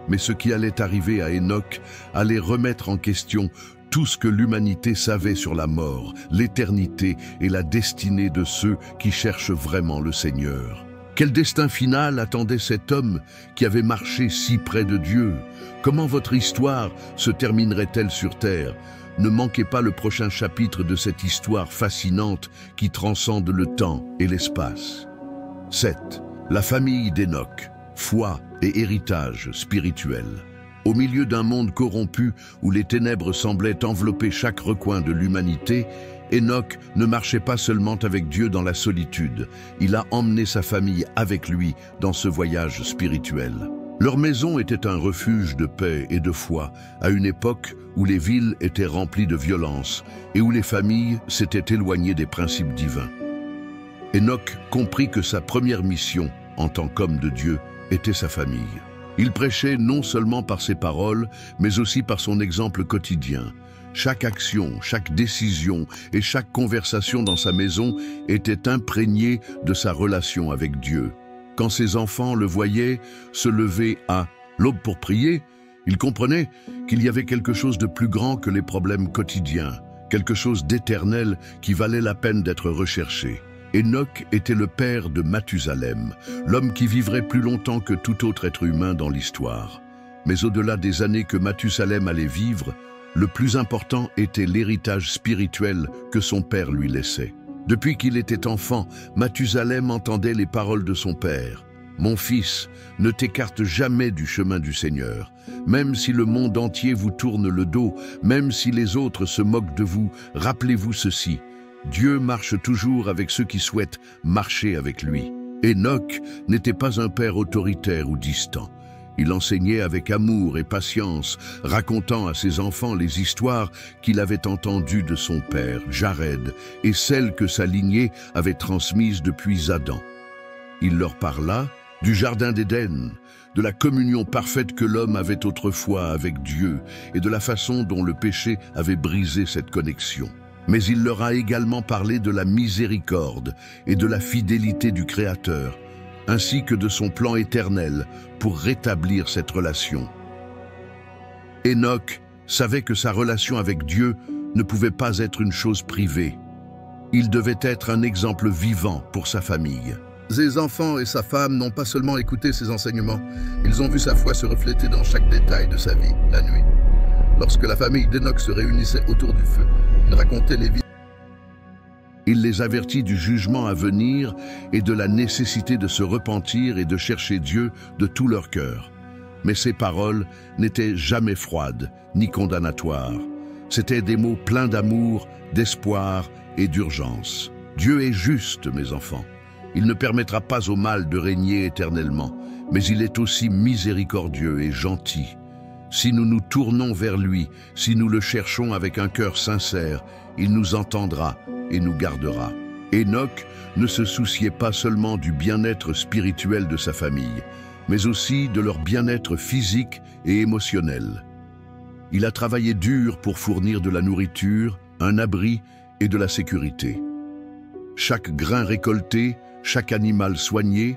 Mais ce qui allait arriver à Enoch allait remettre en question tout ce que l'humanité savait sur la mort, l'éternité et la destinée de ceux qui cherchent vraiment le Seigneur. Quel destin final attendait cet homme qui avait marché si près de Dieu? Comment votre histoire se terminerait-elle sur terre? Ne manquez pas le prochain chapitre de cette histoire fascinante qui transcende le temps et l'espace. 7. La famille d'Enoch, foi et héritage spirituel. Au milieu d'un monde corrompu où les ténèbres semblaient envelopper chaque recoin de l'humanité, Enoch ne marchait pas seulement avec Dieu dans la solitude, il a emmené sa famille avec lui dans ce voyage spirituel. Leur maison était un refuge de paix et de foi, à une époque où les villes étaient remplies de violence et où les familles s'étaient éloignées des principes divins. Enoch comprit que sa première mission, en tant qu'homme de Dieu, était sa famille. Il prêchait non seulement par ses paroles, mais aussi par son exemple quotidien. Chaque action, chaque décision et chaque conversation dans sa maison était imprégnée de sa relation avec Dieu. Quand ses enfants le voyaient se lever à l'aube pour prier, il comprenait qu'il y avait quelque chose de plus grand que les problèmes quotidiens, quelque chose d'éternel qui valait la peine d'être recherché. Enoch était le père de Mathusalem, l'homme qui vivrait plus longtemps que tout autre être humain dans l'histoire. Mais au-delà des années que Mathusalem allait vivre, le plus important était l'héritage spirituel que son père lui laissait. Depuis qu'il était enfant, Mathusalem entendait les paroles de son père. « Mon fils, ne t'écarte jamais du chemin du Seigneur. Même si le monde entier vous tourne le dos, même si les autres se moquent de vous, rappelez-vous ceci. Dieu marche toujours avec ceux qui souhaitent marcher avec lui. » Enoch n'était pas un père autoritaire ou distant. Il enseignait avec amour et patience, racontant à ses enfants les histoires qu'il avait entendues de son père, Jared, et celles que sa lignée avait transmises depuis Adam. Il leur parla du Jardin d'Éden, de la communion parfaite que l'homme avait autrefois avec Dieu et de la façon dont le péché avait brisé cette connexion. Mais il leur a également parlé de la miséricorde et de la fidélité du Créateur, ainsi que de son plan éternel pour rétablir cette relation. Enoch savait que sa relation avec Dieu ne pouvait pas être une chose privée. Il devait être un exemple vivant pour sa famille. Ses enfants et sa femme n'ont pas seulement écouté ses enseignements, ils ont vu sa foi se refléter dans chaque détail de sa vie, la nuit. Lorsque la famille d'Enoch se réunissait autour du feu, il racontait les vies. Il les avertit du jugement à venir et de la nécessité de se repentir et de chercher Dieu de tout leur cœur. Mais ces paroles n'étaient jamais froides ni condamnatoires. C'étaient des mots pleins d'amour, d'espoir et d'urgence. Dieu est juste, mes enfants. Il ne permettra pas au mal de régner éternellement, mais il est aussi miséricordieux et gentil. Si nous nous tournons vers lui, si nous le cherchons avec un cœur sincère, il nous entendra et nous gardera. Enoch ne se souciait pas seulement du bien-être spirituel de sa famille, mais aussi de leur bien-être physique et émotionnel. Il a travaillé dur pour fournir de la nourriture, un abri et de la sécurité. Chaque grain récolté, chaque animal soigné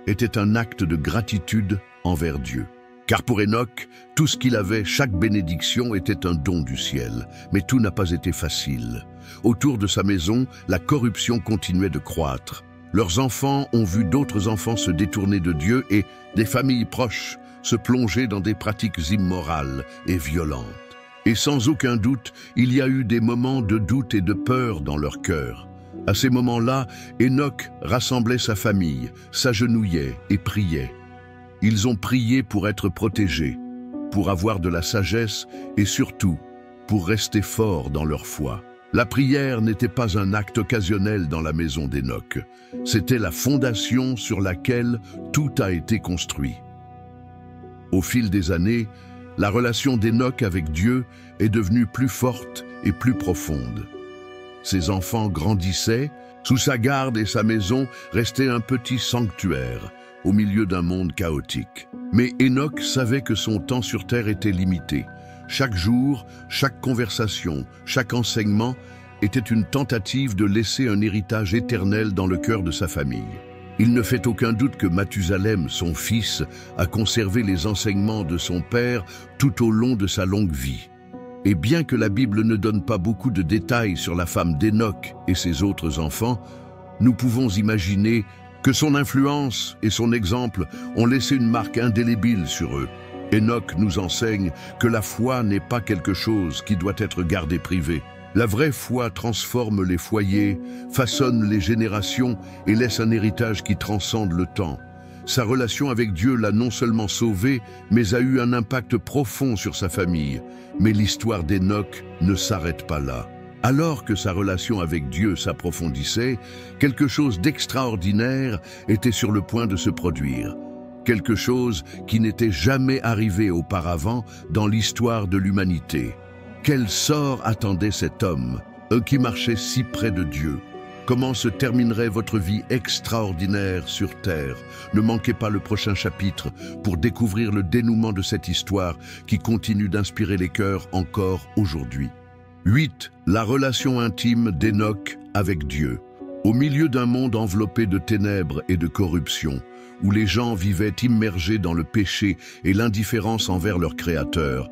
était un acte de gratitude envers Dieu. Car pour Enoch, tout ce qu'il avait, chaque bénédiction était un don du ciel. Mais tout n'a pas été facile. Autour de sa maison, la corruption continuait de croître. Leurs enfants ont vu d'autres enfants se détourner de Dieu et des familles proches se plonger dans des pratiques immorales et violentes. Et sans aucun doute, il y a eu des moments de doute et de peur dans leur cœur. À ces moments-là, Enoch rassemblait sa famille, s'agenouillait et priait. Ils ont prié pour être protégés, pour avoir de la sagesse et surtout pour rester forts dans leur foi. La prière n'était pas un acte occasionnel dans la maison d'Enoch. C'était la fondation sur laquelle tout a été construit. Au fil des années, la relation d'Enoch avec Dieu est devenue plus forte et plus profonde. Ses enfants grandissaient, sous sa garde et sa maison restait un petit sanctuaire, au milieu d'un monde chaotique. Mais Enoch savait que son temps sur terre était limité. Chaque jour, chaque conversation, chaque enseignement était une tentative de laisser un héritage éternel dans le cœur de sa famille. Il ne fait aucun doute que Mathusalem, son fils, a conservé les enseignements de son père tout au long de sa longue vie. Et bien que la Bible ne donne pas beaucoup de détails sur la femme d'Enoch et ses autres enfants, nous pouvons imaginer que son influence et son exemple ont laissé une marque indélébile sur eux. Enoch nous enseigne que la foi n'est pas quelque chose qui doit être gardé privé. La vraie foi transforme les foyers, façonne les générations et laisse un héritage qui transcende le temps. Sa relation avec Dieu l'a non seulement sauvé, mais a eu un impact profond sur sa famille. Mais l'histoire d'Enoch ne s'arrête pas là. Alors que sa relation avec Dieu s'approfondissait, quelque chose d'extraordinaire était sur le point de se produire. Quelque chose qui n'était jamais arrivé auparavant dans l'histoire de l'humanité. Quel sort attendait cet homme, qui marchait si près de Dieu? Comment se terminerait votre vie extraordinaire sur terre? Ne manquez pas le prochain chapitre pour découvrir le dénouement de cette histoire qui continue d'inspirer les cœurs encore aujourd'hui. 8. La relation intime d'Enoch avec Dieu. Au milieu d'un monde enveloppé de ténèbres et de corruption, où les gens vivaient immergés dans le péché et l'indifférence envers leur Créateur,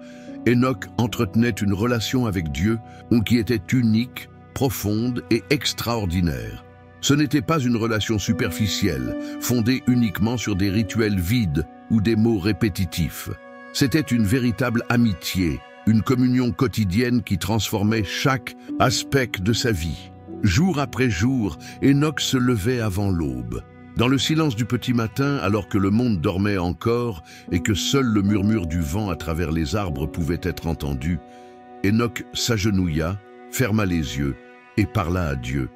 Enoch entretenait une relation avec Dieu qui était unique, profonde et extraordinaire. Ce n'était pas une relation superficielle, fondée uniquement sur des rituels vides ou des mots répétitifs. C'était une véritable amitié, une communion quotidienne qui transformait chaque aspect de sa vie. Jour après jour, Enoch se levait avant l'aube. Dans le silence du petit matin, alors que le monde dormait encore et que seul le murmure du vent à travers les arbres pouvait être entendu, Enoch s'agenouilla, ferma les yeux et parla à Dieu.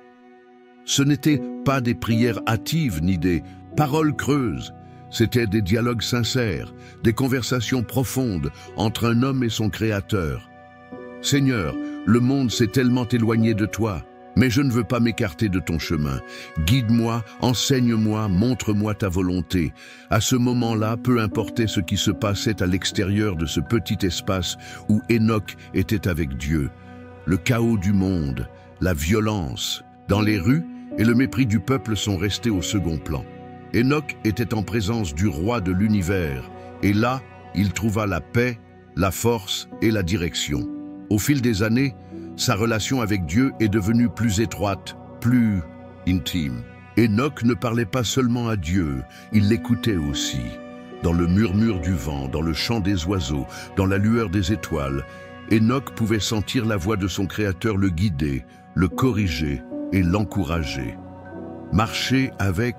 Ce n'étaient pas des prières hâtives ni des paroles creuses, c'étaient des dialogues sincères, des conversations profondes entre un homme et son Créateur. « Seigneur, le monde s'est tellement éloigné de toi. Mais je ne veux pas m'écarter de ton chemin. Guide-moi, enseigne-moi, montre-moi ta volonté. » À ce moment-là, peu importait ce qui se passait à l'extérieur de ce petit espace où Enoch était avec Dieu. Le chaos du monde, la violence dans les rues et le mépris du peuple sont restés au second plan. Enoch était en présence du roi de l'univers, et là, il trouva la paix, la force et la direction. Au fil des années, sa relation avec Dieu est devenue plus étroite, plus intime. Enoch ne parlait pas seulement à Dieu, il l'écoutait aussi. Dans le murmure du vent, dans le chant des oiseaux, dans la lueur des étoiles, Enoch pouvait sentir la voix de son Créateur le guider, le corriger et l'encourager. Marcher avec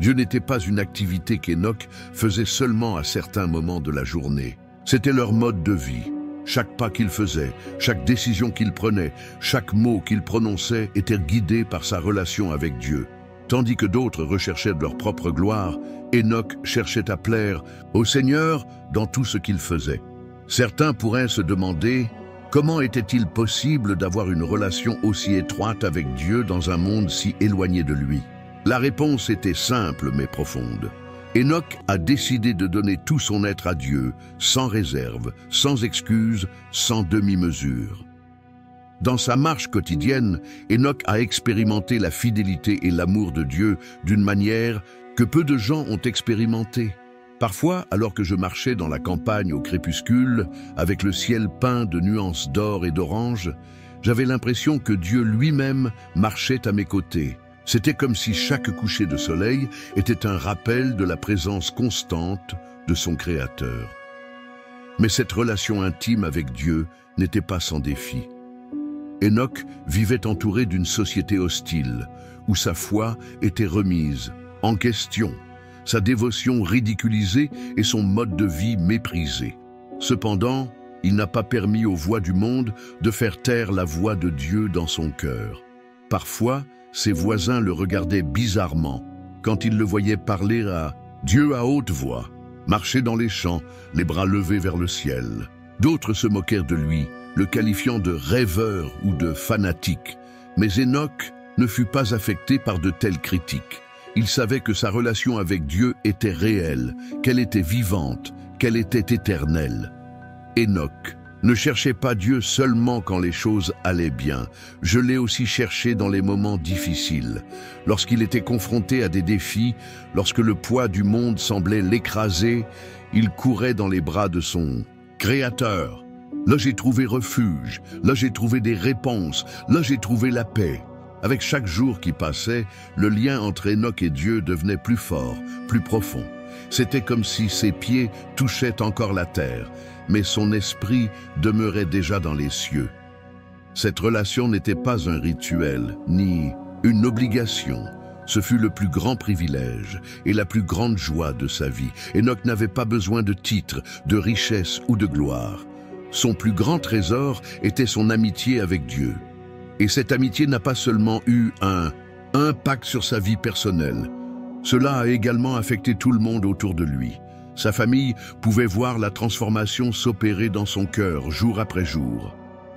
Dieu n'était pas une activité qu'Enoch faisait seulement à certains moments de la journée. C'était leur mode de vie. Chaque pas qu'il faisait, chaque décision qu'il prenait, chaque mot qu'il prononçait était guidé par sa relation avec Dieu. Tandis que d'autres recherchaient de leur propre gloire, Enoch cherchait à plaire au Seigneur dans tout ce qu'il faisait. Certains pourraient se demander comment était-il possible d'avoir une relation aussi étroite avec Dieu dans un monde si éloigné de lui. La réponse était simple mais profonde. Enoch a décidé de donner tout son être à Dieu, sans réserve, sans excuse, sans demi-mesure. Dans sa marche quotidienne, Enoch a expérimenté la fidélité et l'amour de Dieu d'une manière que peu de gens ont expérimenté. Parfois, alors que je marchais dans la campagne au crépuscule, avec le ciel peint de nuances d'or et d'orange, j'avais l'impression que Dieu lui-même marchait à mes côtés. C'était comme si chaque coucher de soleil était un rappel de la présence constante de son Créateur. Mais cette relation intime avec Dieu n'était pas sans défi. Enoch vivait entouré d'une société hostile, où sa foi était remise en question, sa dévotion ridiculisée et son mode de vie méprisé. Cependant, il n'a pas permis aux voix du monde de faire taire la voix de Dieu dans son cœur. Parfois, ses voisins le regardaient bizarrement quand ils le voyaient parler à Dieu à haute voix, marcher dans les champs, les bras levés vers le ciel. D'autres se moquèrent de lui, le qualifiant de rêveur ou de fanatique. Mais Enoch ne fut pas affecté par de telles critiques. Il savait que sa relation avec Dieu était réelle, qu'elle était vivante, qu'elle était éternelle. Enoch ne cherchait pas Dieu seulement quand les choses allaient bien. Je l'ai aussi cherché dans les moments difficiles, lorsqu'il était confronté à des défis, lorsque le poids du monde semblait l'écraser, il courait dans les bras de son Créateur. Là j'ai trouvé refuge, là j'ai trouvé des réponses, là j'ai trouvé la paix. Avec chaque jour qui passait, le lien entre Enoch et Dieu devenait plus fort, plus profond. C'était comme si ses pieds touchaient encore la terre, mais son esprit demeurait déjà dans les cieux. Cette relation n'était pas un rituel, ni une obligation. Ce fut le plus grand privilège et la plus grande joie de sa vie. Enoch n'avait pas besoin de titres, de richesses ou de gloire. Son plus grand trésor était son amitié avec Dieu. Et cette amitié n'a pas seulement eu un impact sur sa vie personnelle. Cela a également affecté tout le monde autour de lui. Sa famille pouvait voir la transformation s'opérer dans son cœur jour après jour.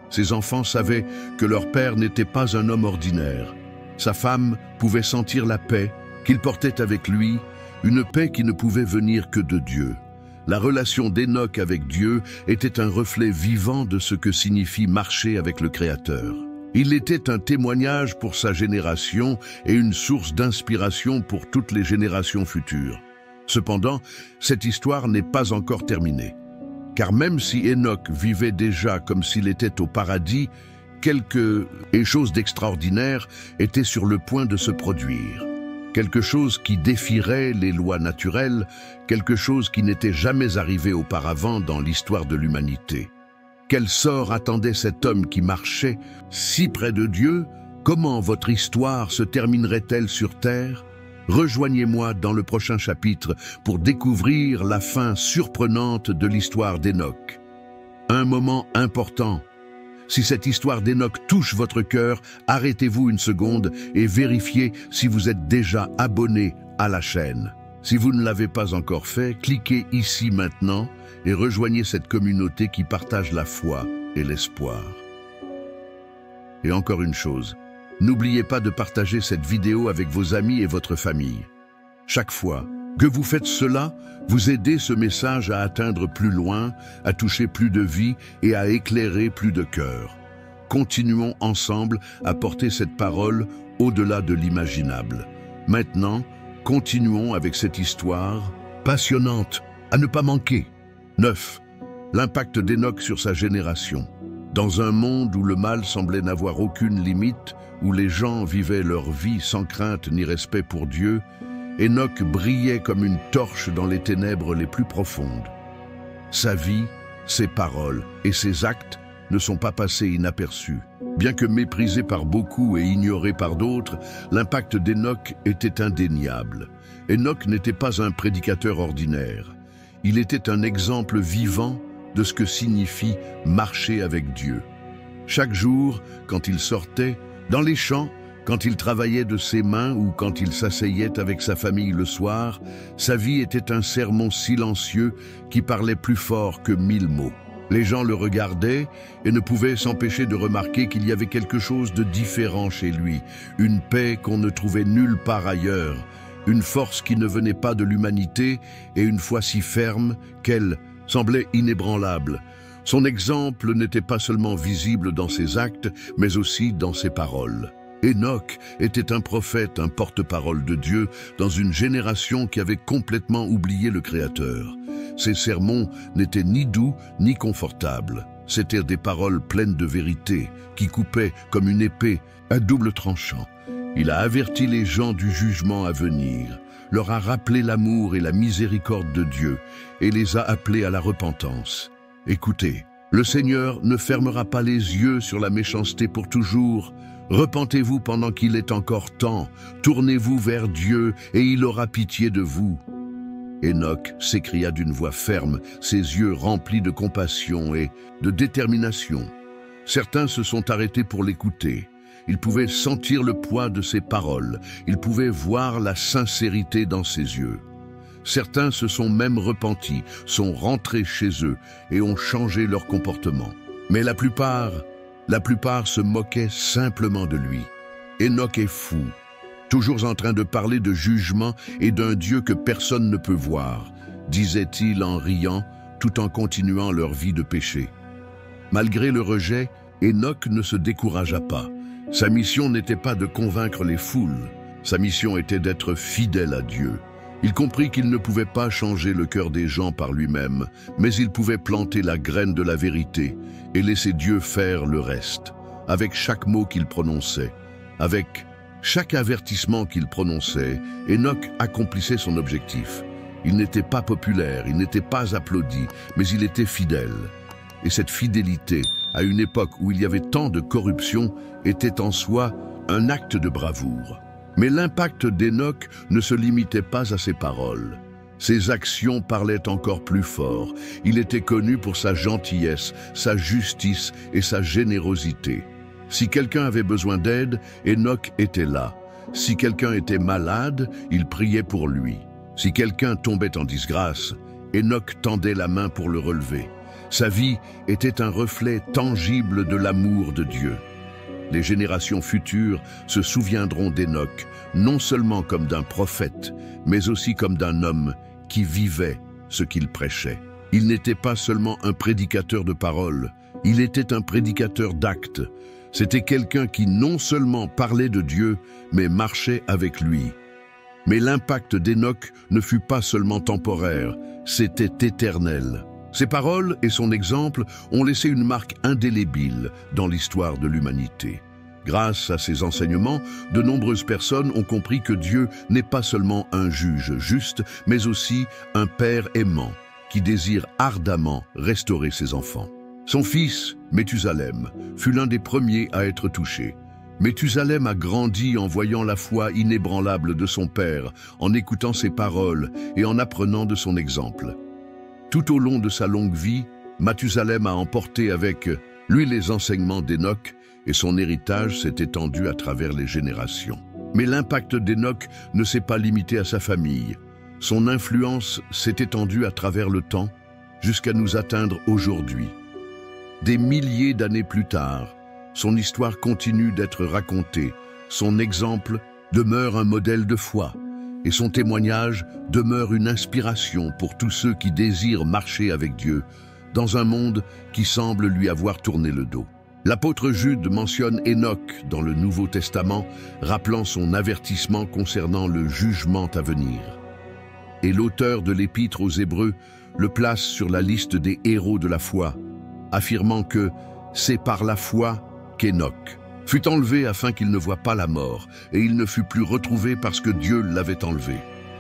Ses enfants savaient que leur père n'était pas un homme ordinaire. Sa femme pouvait sentir la paix qu'il portait avec lui, une paix qui ne pouvait venir que de Dieu. La relation d'Enoch avec Dieu était un reflet vivant de ce que signifie marcher avec le Créateur. Il était un témoignage pour sa génération et une source d'inspiration pour toutes les générations futures. Cependant, cette histoire n'est pas encore terminée. Car même si Enoch vivait déjà comme s'il était au paradis, quelque chose d'extraordinaire était sur le point de se produire. Quelque chose qui défierait les lois naturelles, quelque chose qui n'était jamais arrivé auparavant dans l'histoire de l'humanité. Quel sort attendait cet homme qui marchait si près de Dieu? Comment votre histoire se terminerait-elle sur terre? Rejoignez-moi dans le prochain chapitre pour découvrir la fin surprenante de l'histoire d'Enoch. Un moment important. Si cette histoire d'Enoch touche votre cœur, arrêtez-vous une seconde et vérifiez si vous êtes déjà abonné à la chaîne. Si vous ne l'avez pas encore fait, cliquez ici maintenant et rejoignez cette communauté qui partage la foi et l'espoir. Et encore une chose, n'oubliez pas de partager cette vidéo avec vos amis et votre famille. Chaque fois que vous faites cela, vous aidez ce message à atteindre plus loin, à toucher plus de vies et à éclairer plus de cœurs. Continuons ensemble à porter cette parole au-delà de l'imaginable. Maintenant, continuons avec cette histoire passionnante à ne pas manquer. 9. L'impact d'Enoch sur sa génération. Dans un monde où le mal semblait n'avoir aucune limite, où les gens vivaient leur vie sans crainte ni respect pour Dieu, Enoch brillait comme une torche dans les ténèbres les plus profondes. Sa vie, ses paroles et ses actes ne sont pas passés inaperçus. Bien que méprisé par beaucoup et ignoré par d'autres, l'impact d'Enoch était indéniable. Enoch n'était pas un prédicateur ordinaire. Il était un exemple vivant de ce que signifie marcher avec Dieu. Chaque jour, quand il sortait, dans les champs, quand il travaillait de ses mains ou quand il s'asseyait avec sa famille le soir, sa vie était un sermon silencieux qui parlait plus fort que 1000 mots. Les gens le regardaient et ne pouvaient s'empêcher de remarquer qu'il y avait quelque chose de différent chez lui, une paix qu'on ne trouvait nulle part ailleurs, une force qui ne venait pas de l'humanité et une foi si ferme qu'elle semblait inébranlable. Son exemple n'était pas seulement visible dans ses actes, mais aussi dans ses paroles. Enoch était un prophète, un porte-parole de Dieu dans une génération qui avait complètement oublié le Créateur. Ses sermons n'étaient ni doux ni confortables. C'étaient des paroles pleines de vérité, qui coupaient comme une épée à double tranchant. Il a averti les gens du jugement à venir, leur a rappelé l'amour et la miséricorde de Dieu et les a appelés à la repentance. Écoutez, le Seigneur ne fermera pas les yeux sur la méchanceté pour toujours. Repentez-vous pendant qu'il est encore temps, tournez-vous vers Dieu et il aura pitié de vous. Enoch s'écria d'une voix ferme, ses yeux remplis de compassion et de détermination. Certains se sont arrêtés pour l'écouter. Ils pouvaient sentir le poids de ses paroles, ils pouvaient voir la sincérité dans ses yeux. Certains se sont même repentis, sont rentrés chez eux et ont changé leur comportement. Mais la plupart se moquaient simplement de lui. Enoch est fou, toujours en train de parler de jugement et d'un Dieu que personne ne peut voir, disait-il en riant, tout en continuant leur vie de péché. Malgré le rejet, Enoch ne se découragea pas. Sa mission n'était pas de convaincre les foules, sa mission était d'être fidèle à Dieu. Il comprit qu'il ne pouvait pas changer le cœur des gens par lui-même, mais il pouvait planter la graine de la vérité et laisser Dieu faire le reste. Avec chaque mot qu'il prononçait, avec chaque avertissement qu'il prononçait, Enoch accomplissait son objectif. Il n'était pas populaire, il n'était pas applaudi, mais il était fidèle. Et cette fidélité, à une époque où il y avait tant de corruption, était en soi un acte de bravoure. Mais l'impact d'Enoch ne se limitait pas à ses paroles. Ses actions parlaient encore plus fort. Il était connu pour sa gentillesse, sa justice et sa générosité. Si quelqu'un avait besoin d'aide, Enoch était là. Si quelqu'un était malade, il priait pour lui. Si quelqu'un tombait en disgrâce, Enoch tendait la main pour le relever. Sa vie était un reflet tangible de l'amour de Dieu. Les générations futures se souviendront d'Enoch, non seulement comme d'un prophète, mais aussi comme d'un homme qui vivait ce qu'il prêchait. Il n'était pas seulement un prédicateur de paroles, il était un prédicateur d'actes. C'était quelqu'un qui non seulement parlait de Dieu, mais marchait avec lui. Mais l'impact d'Enoch ne fut pas seulement temporaire, c'était éternel. Ses paroles et son exemple ont laissé une marque indélébile dans l'histoire de l'humanité. Grâce à ses enseignements, de nombreuses personnes ont compris que Dieu n'est pas seulement un juge juste, mais aussi un père aimant qui désire ardemment restaurer ses enfants. Son fils, Méthusalem, fut l'un des premiers à être touché. Méthusalem a grandi en voyant la foi inébranlable de son père, en écoutant ses paroles et en apprenant de son exemple. Tout au long de sa longue vie, Mathusalem a emporté avec lui les enseignements d'Enoch et son héritage s'est étendu à travers les générations. Mais l'impact d'Enoch ne s'est pas limité à sa famille. Son influence s'est étendue à travers le temps jusqu'à nous atteindre aujourd'hui. Des milliers d'années plus tard, son histoire continue d'être racontée, son exemple demeure un modèle de foi. Et son témoignage demeure une inspiration pour tous ceux qui désirent marcher avec Dieu, dans un monde qui semble lui avoir tourné le dos. L'apôtre Jude mentionne Enoch dans le Nouveau Testament, rappelant son avertissement concernant le jugement à venir. Et l'auteur de l'Épître aux Hébreux le place sur la liste des héros de la foi, affirmant que c'est par la foi qu'Hénoch fut enlevé afin qu'il ne voie pas la mort, et il ne fut plus retrouvé parce que Dieu l'avait enlevé.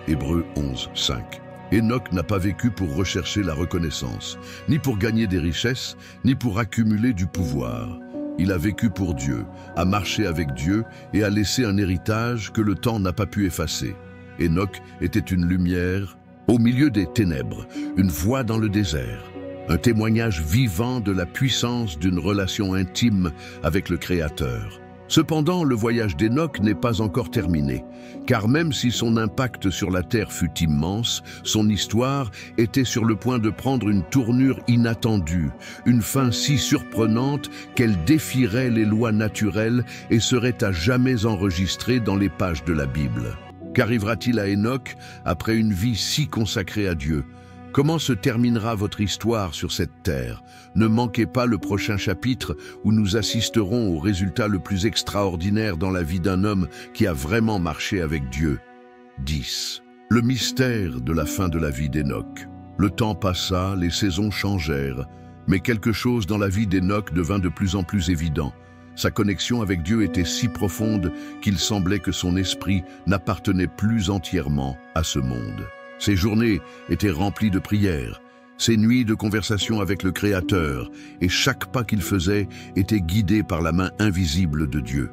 Hébreux 11, 5. Hénoch n'a pas vécu pour rechercher la reconnaissance, ni pour gagner des richesses, ni pour accumuler du pouvoir. Il a vécu pour Dieu, a marché avec Dieu et a laissé un héritage que le temps n'a pas pu effacer. Hénoch était une lumière au milieu des ténèbres, une voix dans le désert, un témoignage vivant de la puissance d'une relation intime avec le Créateur. Cependant, le voyage d'Hénoch n'est pas encore terminé, car même si son impact sur la terre fut immense, son histoire était sur le point de prendre une tournure inattendue, une fin si surprenante qu'elle défierait les lois naturelles et serait à jamais enregistrée dans les pages de la Bible. Qu'arrivera-t-il à Hénoch après une vie si consacrée à Dieu? Comment se terminera votre histoire sur cette terre? Ne manquez pas le prochain chapitre où nous assisterons au résultat le plus extraordinaire dans la vie d'un homme qui a vraiment marché avec Dieu. 10. Le mystère de la fin de la vie d'Hénoch. Le temps passa, les saisons changèrent, mais quelque chose dans la vie d'Hénoch devint de plus en plus évident. Sa connexion avec Dieu était si profonde qu'il semblait que son esprit n'appartenait plus entièrement à ce monde. Ses journées étaient remplies de prières, ses nuits de conversation avec le Créateur, et chaque pas qu'il faisait était guidé par la main invisible de Dieu.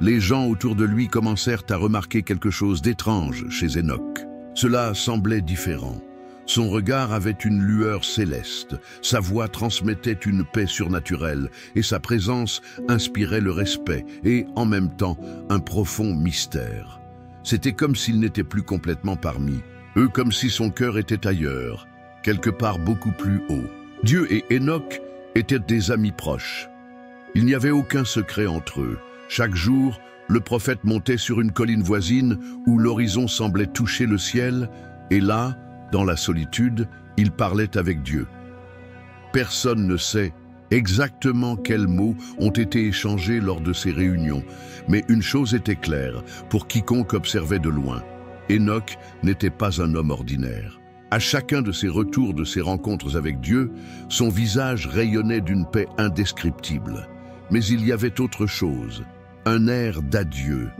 Les gens autour de lui commencèrent à remarquer quelque chose d'étrange chez Hénoch. Cela semblait différent. Son regard avait une lueur céleste, sa voix transmettait une paix surnaturelle, et sa présence inspirait le respect et, en même temps, un profond mystère. C'était comme s'il n'était plus complètement parmi eux, comme si son cœur était ailleurs, quelque part beaucoup plus haut. Dieu et Hénoch étaient des amis proches. Il n'y avait aucun secret entre eux. Chaque jour, le prophète montait sur une colline voisine où l'horizon semblait toucher le ciel, et là, dans la solitude, il parlait avec Dieu. Personne ne sait exactement quels mots ont été échangés lors de ces réunions, mais une chose était claire pour quiconque observait de loin. Hénoch n'était pas un homme ordinaire. À chacun de ses retours de ses rencontres avec Dieu, son visage rayonnait d'une paix indescriptible. Mais il y avait autre chose, un air d'adieu,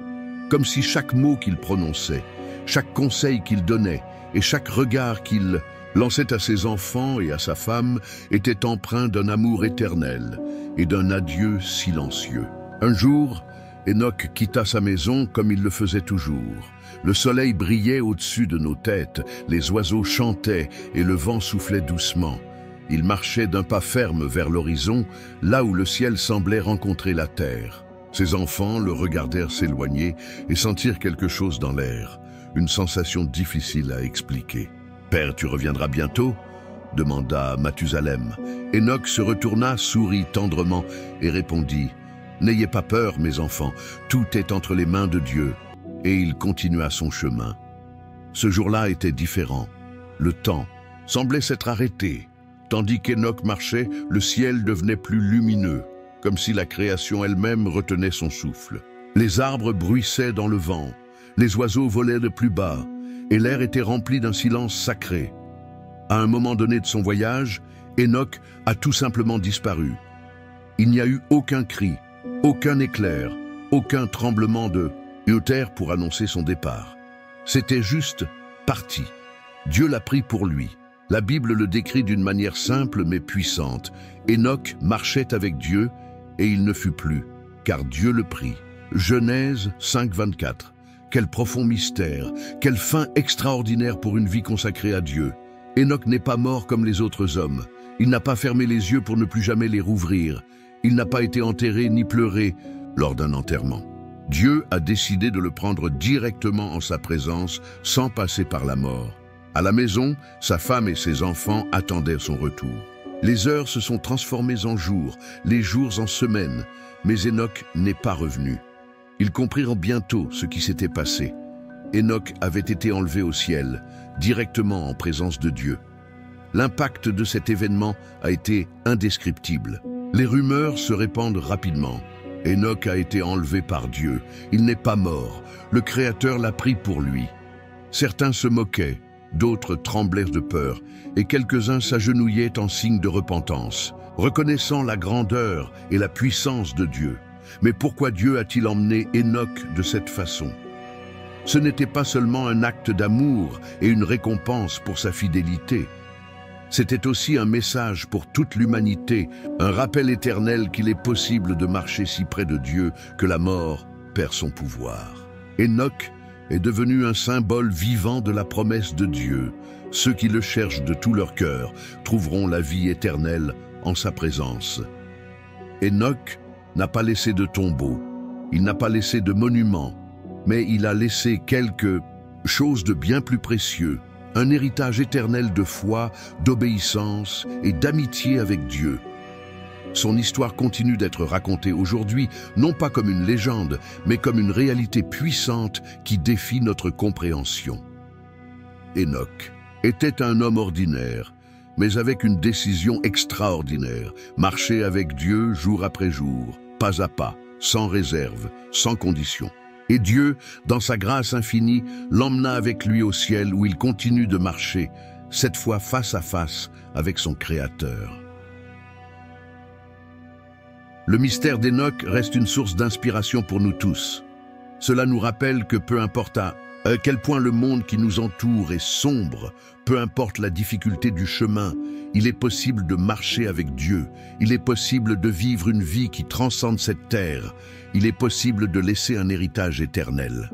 comme si chaque mot qu'il prononçait, chaque conseil qu'il donnait et chaque regard qu'il lançait à ses enfants et à sa femme était empreint d'un amour éternel et d'un adieu silencieux. Un jour, Hénoch quitta sa maison comme il le faisait toujours. Le soleil brillait au-dessus de nos têtes, les oiseaux chantaient et le vent soufflait doucement. Il marchait d'un pas ferme vers l'horizon, là où le ciel semblait rencontrer la terre. Ses enfants le regardèrent s'éloigner et sentirent quelque chose dans l'air, une sensation difficile à expliquer. « Père, tu reviendras bientôt ?» demanda Mathusalem. Hénoch se retourna, sourit tendrement et répondit « N'ayez pas peur, mes enfants, tout est entre les mains de Dieu. » Et il continua son chemin. Ce jour-là était différent. Le temps semblait s'être arrêté. Tandis qu'Hénoch marchait, le ciel devenait plus lumineux, comme si la création elle-même retenait son souffle. Les arbres bruissaient dans le vent, les oiseaux volaient de plus bas, et l'air était rempli d'un silence sacré. À un moment donné de son voyage, Hénoch a tout simplement disparu. Il n'y a eu aucun cri, aucun éclair, aucun tremblement de terre pour annoncer son départ. C'était juste parti. Dieu l'a pris pour lui. La Bible le décrit d'une manière simple mais puissante. Hénoch marchait avec Dieu et il ne fut plus, car Dieu le prit. Genèse 5:24. Quel profond mystère, quelle fin extraordinaire pour une vie consacrée à Dieu. Hénoch n'est pas mort comme les autres hommes. Il n'a pas fermé les yeux pour ne plus jamais les rouvrir. Il n'a pas été enterré ni pleuré lors d'un enterrement. Dieu a décidé de le prendre directement en sa présence, sans passer par la mort. À la maison, sa femme et ses enfants attendaient son retour. Les heures se sont transformées en jours, les jours en semaines, mais Hénoch n'est pas revenu. Ils comprirent bientôt ce qui s'était passé. Hénoch avait été enlevé au ciel, directement en présence de Dieu. L'impact de cet événement a été indescriptible. Les rumeurs se répandent rapidement. Hénoch a été enlevé par Dieu. Il n'est pas mort. Le Créateur l'a pris pour lui. Certains se moquaient. d'autres tremblèrent de peur, et quelques-uns s'agenouillaient en signe de repentance, reconnaissant la grandeur et la puissance de Dieu. Mais pourquoi Dieu a-t-il emmené Enoch de cette façon? Ce n'était pas seulement un acte d'amour et une récompense pour sa fidélité. C'était aussi un message pour toute l'humanité, un rappel éternel qu'il est possible de marcher si près de Dieu que la mort perd son pouvoir. Enoch est devenu un symbole vivant de la promesse de Dieu. Ceux qui le cherchent de tout leur cœur trouveront la vie éternelle en sa présence. Enoch n'a pas laissé de tombeau, il n'a pas laissé de monument, mais il a laissé quelque chose de bien plus précieux, un héritage éternel de foi, d'obéissance et d'amitié avec Dieu. Son histoire continue d'être racontée aujourd'hui, non pas comme une légende, mais comme une réalité puissante qui défie notre compréhension. Enoch était un homme ordinaire, mais avec une décision extraordinaire, marcher avec Dieu jour après jour, pas à pas, sans réserve, sans condition. Et Dieu, dans sa grâce infinie, l'emmena avec lui au ciel où il continue de marcher, cette fois face à face avec son Créateur. Le mystère d'Enoch reste une source d'inspiration pour nous tous. Cela nous rappelle que peu importe à quel point le monde qui nous entoure est sombre, peu importe la difficulté du chemin, il est possible de marcher avec Dieu. Il est possible de vivre une vie qui transcende cette terre. Il est possible de laisser un héritage éternel.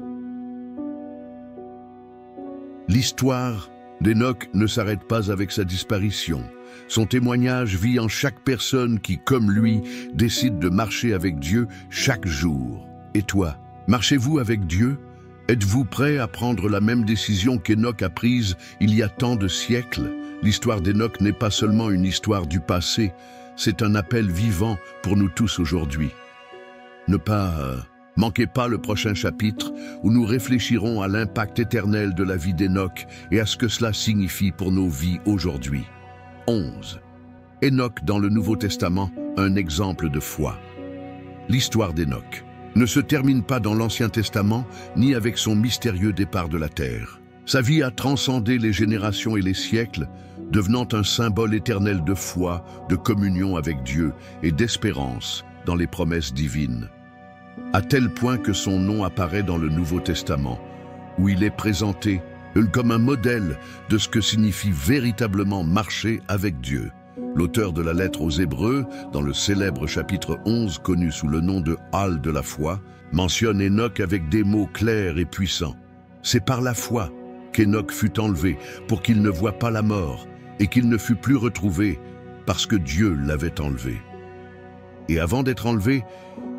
L'histoire d'Enoch ne s'arrête pas avec sa disparition. Son témoignage vit en chaque personne qui, comme lui, décide de marcher avec Dieu chaque jour. Et toi, marchez-vous avec Dieu? Êtes-vous prêt à prendre la même décision qu'Enoch a prise il y a tant de siècles? L'histoire d'Enoch n'est pas seulement une histoire du passé, c'est un appel vivant pour nous tous aujourd'hui. Manquez pas le prochain chapitre où nous réfléchirons à l'impact éternel de la vie d'Enoch et à ce que cela signifie pour nos vies aujourd'hui. 11. Enoch dans le Nouveau Testament, un exemple de foi. L'histoire d'Enoch ne se termine pas dans l'Ancien Testament ni avec son mystérieux départ de la terre. Sa vie a transcendé les générations et les siècles, devenant un symbole éternel de foi, de communion avec Dieu et d'espérance dans les promesses divines. À tel point que son nom apparaît dans le Nouveau Testament, où il est présenté comme un modèle de ce que signifie véritablement marcher avec Dieu. L'auteur de la lettre aux Hébreux, dans le célèbre chapitre 11 connu sous le nom de Halle de la foi, mentionne Enoch avec des mots clairs et puissants. C'est par la foi qu'Enoch fut enlevé pour qu'il ne voie pas la mort et qu'il ne fut plus retrouvé parce que Dieu l'avait enlevé. Et avant d'être enlevé,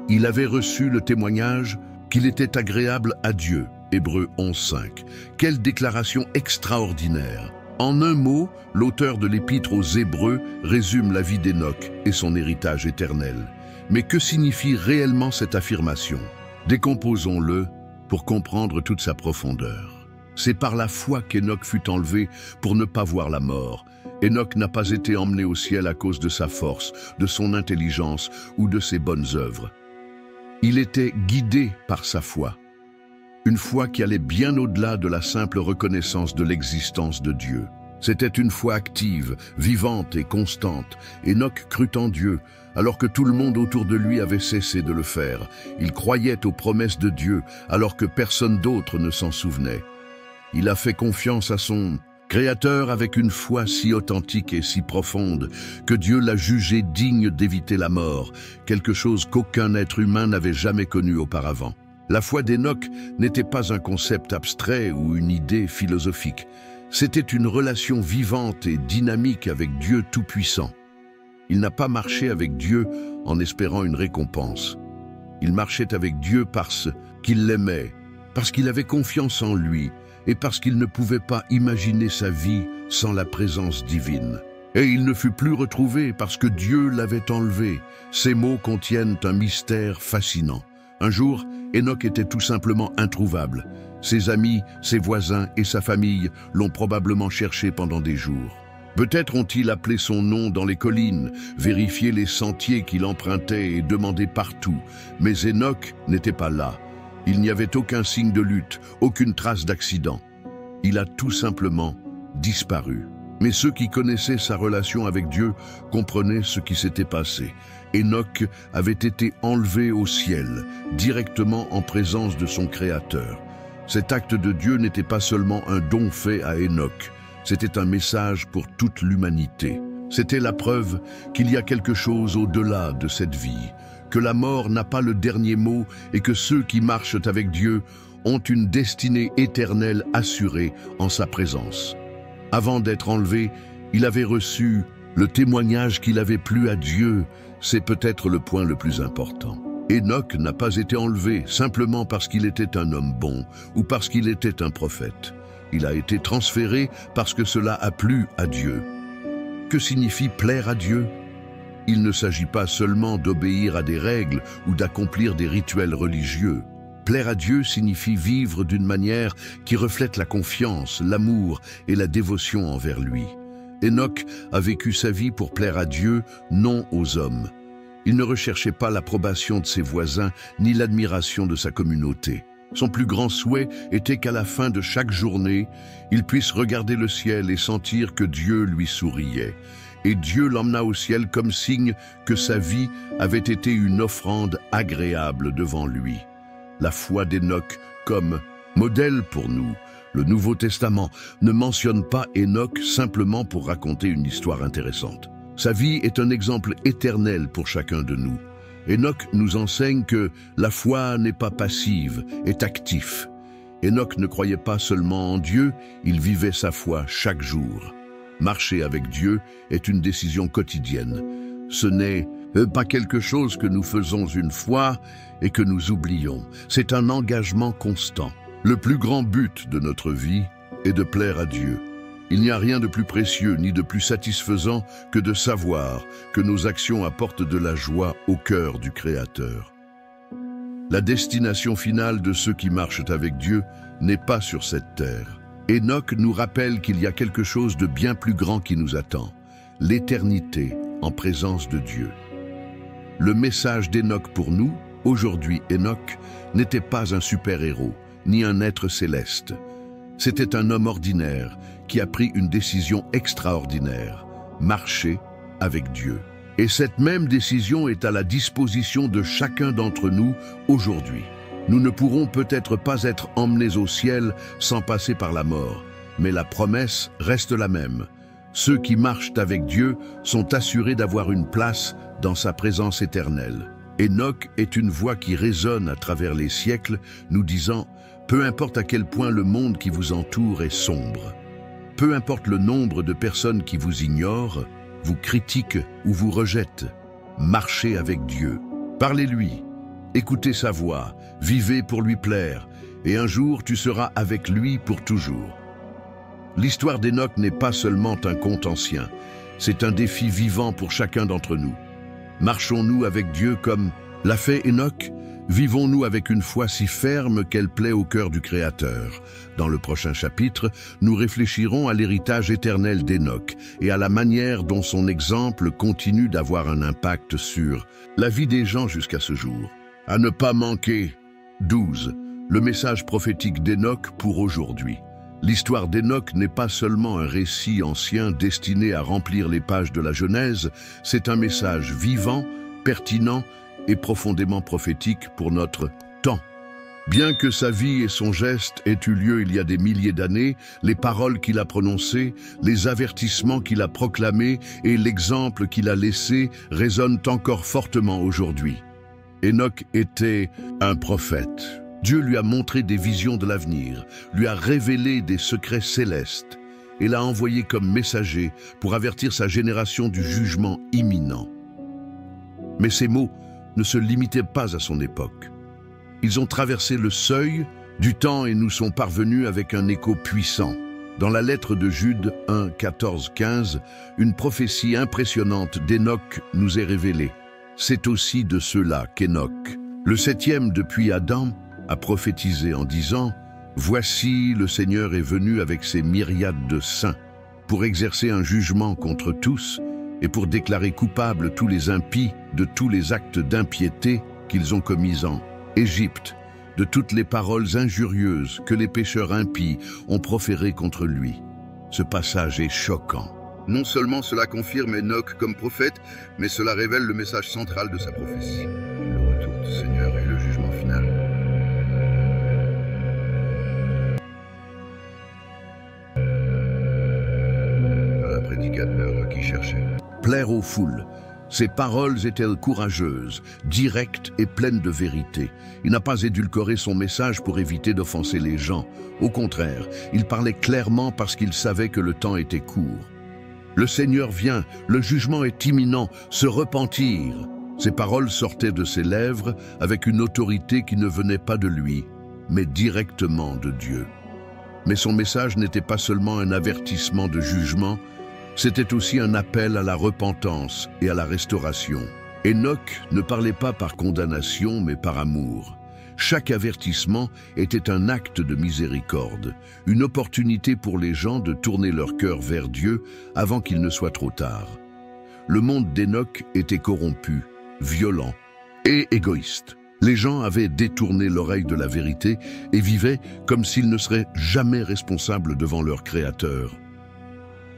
il avait reçu le témoignage qu'il était agréable à Dieu. Hébreux 11.5. Quelle déclaration extraordinaire! En un mot, l'auteur de l'épître aux Hébreux résume la vie d'Enoch et son héritage éternel. Mais que signifie réellement cette affirmation? Décomposons-le pour comprendre toute sa profondeur. C'est par la foi qu'Enoch fut enlevé pour ne pas voir la mort. Enoch n'a pas été emmené au ciel à cause de sa force, de son intelligence ou de ses bonnes œuvres. Il était guidé par sa foi. Une foi qui allait bien au-delà de la simple reconnaissance de l'existence de Dieu. C'était une foi active, vivante et constante. Enoch crut en Dieu, alors que tout le monde autour de lui avait cessé de le faire. Il croyait aux promesses de Dieu, alors que personne d'autre ne s'en souvenait. Il a fait confiance à son Créateur avec une foi si authentique et si profonde que Dieu l'a jugé digne d'éviter la mort, quelque chose qu'aucun être humain n'avait jamais connu auparavant. La foi d'Enoch n'était pas un concept abstrait ou une idée philosophique. C'était une relation vivante et dynamique avec Dieu Tout-Puissant. Il n'a pas marché avec Dieu en espérant une récompense. Il marchait avec Dieu parce qu'il l'aimait, parce qu'il avait confiance en lui et parce qu'il ne pouvait pas imaginer sa vie sans la présence divine. Et il ne fut plus retrouvé parce que Dieu l'avait enlevé. Ces mots contiennent un mystère fascinant. Un jour, Enoch était tout simplement introuvable. Ses amis, ses voisins et sa famille l'ont probablement cherché pendant des jours. Peut-être ont-ils appelé son nom dans les collines, vérifié les sentiers qu'il empruntait et demandé partout. Mais Enoch n'était pas là. Il n'y avait aucun signe de lutte, aucune trace d'accident. Il a tout simplement disparu. Mais ceux qui connaissaient sa relation avec Dieu comprenaient ce qui s'était passé. Enoch avait été enlevé au ciel, directement en présence de son Créateur. Cet acte de Dieu n'était pas seulement un don fait à Enoch, c'était un message pour toute l'humanité. C'était la preuve qu'il y a quelque chose au-delà de cette vie, que la mort n'a pas le dernier mot et que ceux qui marchent avec Dieu ont une destinée éternelle assurée en sa présence. Avant d'être enlevé, il avait reçu le témoignage qu'il avait plu à Dieu. C'est peut-être le point le plus important. Enoch n'a pas été enlevé simplement parce qu'il était un homme bon ou parce qu'il était un prophète. Il a été transféré parce que cela a plu à Dieu. Que signifie plaire à Dieu? Il ne s'agit pas seulement d'obéir à des règles ou d'accomplir des rituels religieux. Plaire à Dieu signifie vivre d'une manière qui reflète la confiance, l'amour et la dévotion envers lui. Enoch a vécu sa vie pour plaire à Dieu, non aux hommes. Il ne recherchait pas l'approbation de ses voisins ni l'admiration de sa communauté. Son plus grand souhait était qu'à la fin de chaque journée, il puisse regarder le ciel et sentir que Dieu lui souriait. Et Dieu l'emmena au ciel comme signe que sa vie avait été une offrande agréable devant lui. La foi d'Enoch comme modèle pour nous. Le Nouveau Testament ne mentionne pas Enoch simplement pour raconter une histoire intéressante. Sa vie est un exemple éternel pour chacun de nous. Enoch nous enseigne que la foi n'est pas passive, est active. Enoch ne croyait pas seulement en Dieu, il vivait sa foi chaque jour. Marcher avec Dieu est une décision quotidienne. Ce n'est pas quelque chose que nous faisons une fois et que nous oublions. C'est un engagement constant. Le plus grand but de notre vie est de plaire à Dieu. Il n'y a rien de plus précieux ni de plus satisfaisant que de savoir que nos actions apportent de la joie au cœur du Créateur. La destination finale de ceux qui marchent avec Dieu n'est pas sur cette terre. Enoch nous rappelle qu'il y a quelque chose de bien plus grand qui nous attend, l'éternité en présence de Dieu. Le message d'Enoch pour nous, aujourd'hui Enoch, n'était pas un super-héros, ni un être céleste. C'était un homme ordinaire qui a pris une décision extraordinaire, marcher avec Dieu. Et cette même décision est à la disposition de chacun d'entre nous aujourd'hui. Nous ne pourrons peut-être pas être emmenés au ciel sans passer par la mort, mais la promesse reste la même. Ceux qui marchent avec Dieu sont assurés d'avoir une place dans sa présence éternelle. Enoch est une voix qui résonne à travers les siècles, nous disant « Peu importe à quel point le monde qui vous entoure est sombre, peu importe le nombre de personnes qui vous ignorent, vous critiquent ou vous rejettent, marchez avec Dieu, parlez-lui, écoutez sa voix, vivez pour lui plaire, et un jour tu seras avec lui pour toujours. » L'histoire d'Enoch n'est pas seulement un conte ancien, c'est un défi vivant pour chacun d'entre nous. Marchons-nous avec Dieu comme l'a fait Enoch? Vivons-nous avec une foi si ferme qu'elle plaît au cœur du Créateur? Dans le prochain chapitre, nous réfléchirons à l'héritage éternel d'Enoch et à la manière dont son exemple continue d'avoir un impact sur la vie des gens jusqu'à ce jour. À ne pas manquer. 12. Le message prophétique d'Enoch pour aujourd'hui. L'histoire d'Enoch n'est pas seulement un récit ancien destiné à remplir les pages de la Genèse, c'est un message vivant, pertinent et profondément prophétique pour notre temps. Bien que sa vie et son geste aient eu lieu il y a des milliers d'années, les paroles qu'il a prononcées, les avertissements qu'il a proclamés et l'exemple qu'il a laissé résonnent encore fortement aujourd'hui. Enoch était un prophète. Dieu lui a montré des visions de l'avenir, lui a révélé des secrets célestes et l'a envoyé comme messager pour avertir sa génération du jugement imminent. Mais ces mots ne se limitaient pas à son époque. Ils ont traversé le seuil du temps et nous sont parvenus avec un écho puissant. Dans la lettre de Jude 1, 14, 15, une prophétie impressionnante d'Enoch nous est révélée. C'est aussi de ceux-là qu'Enoch, le 7e depuis Adam, a prophétisé en disant « Voici, le Seigneur est venu avec ses myriades de saints pour exercer un jugement contre tous et pour déclarer coupables tous les impies de tous les actes d'impiété qu'ils ont commis en Égypte, de toutes les paroles injurieuses que les pécheurs impies ont proférées contre lui. Ce passage est choquant. Non seulement cela confirme Enoch comme prophète, mais cela révèle le message central de sa prophétie. Le retour du Seigneur et le jugement final. Un prédicateur qui cherchait. Plaire aux foules. Ses paroles étaient courageuses, directes et pleines de vérité. Il n'a pas édulcoré son message pour éviter d'offenser les gens. Au contraire, il parlait clairement parce qu'il savait que le temps était court. Le Seigneur vient, le jugement est imminent, se repentir. Ces paroles sortaient de ses lèvres avec une autorité qui ne venait pas de lui, mais directement de Dieu. Mais son message n'était pas seulement un avertissement de jugement, c'était aussi un appel à la repentance et à la restauration. Enoch ne parlait pas par condamnation, mais par amour. Chaque avertissement était un acte de miséricorde, une opportunité pour les gens de tourner leur cœur vers Dieu avant qu'il ne soit trop tard. Le monde d'Enoch était corrompu, violent et égoïste. Les gens avaient détourné l'oreille de la vérité et vivaient comme s'ils ne seraient jamais responsables devant leur Créateur.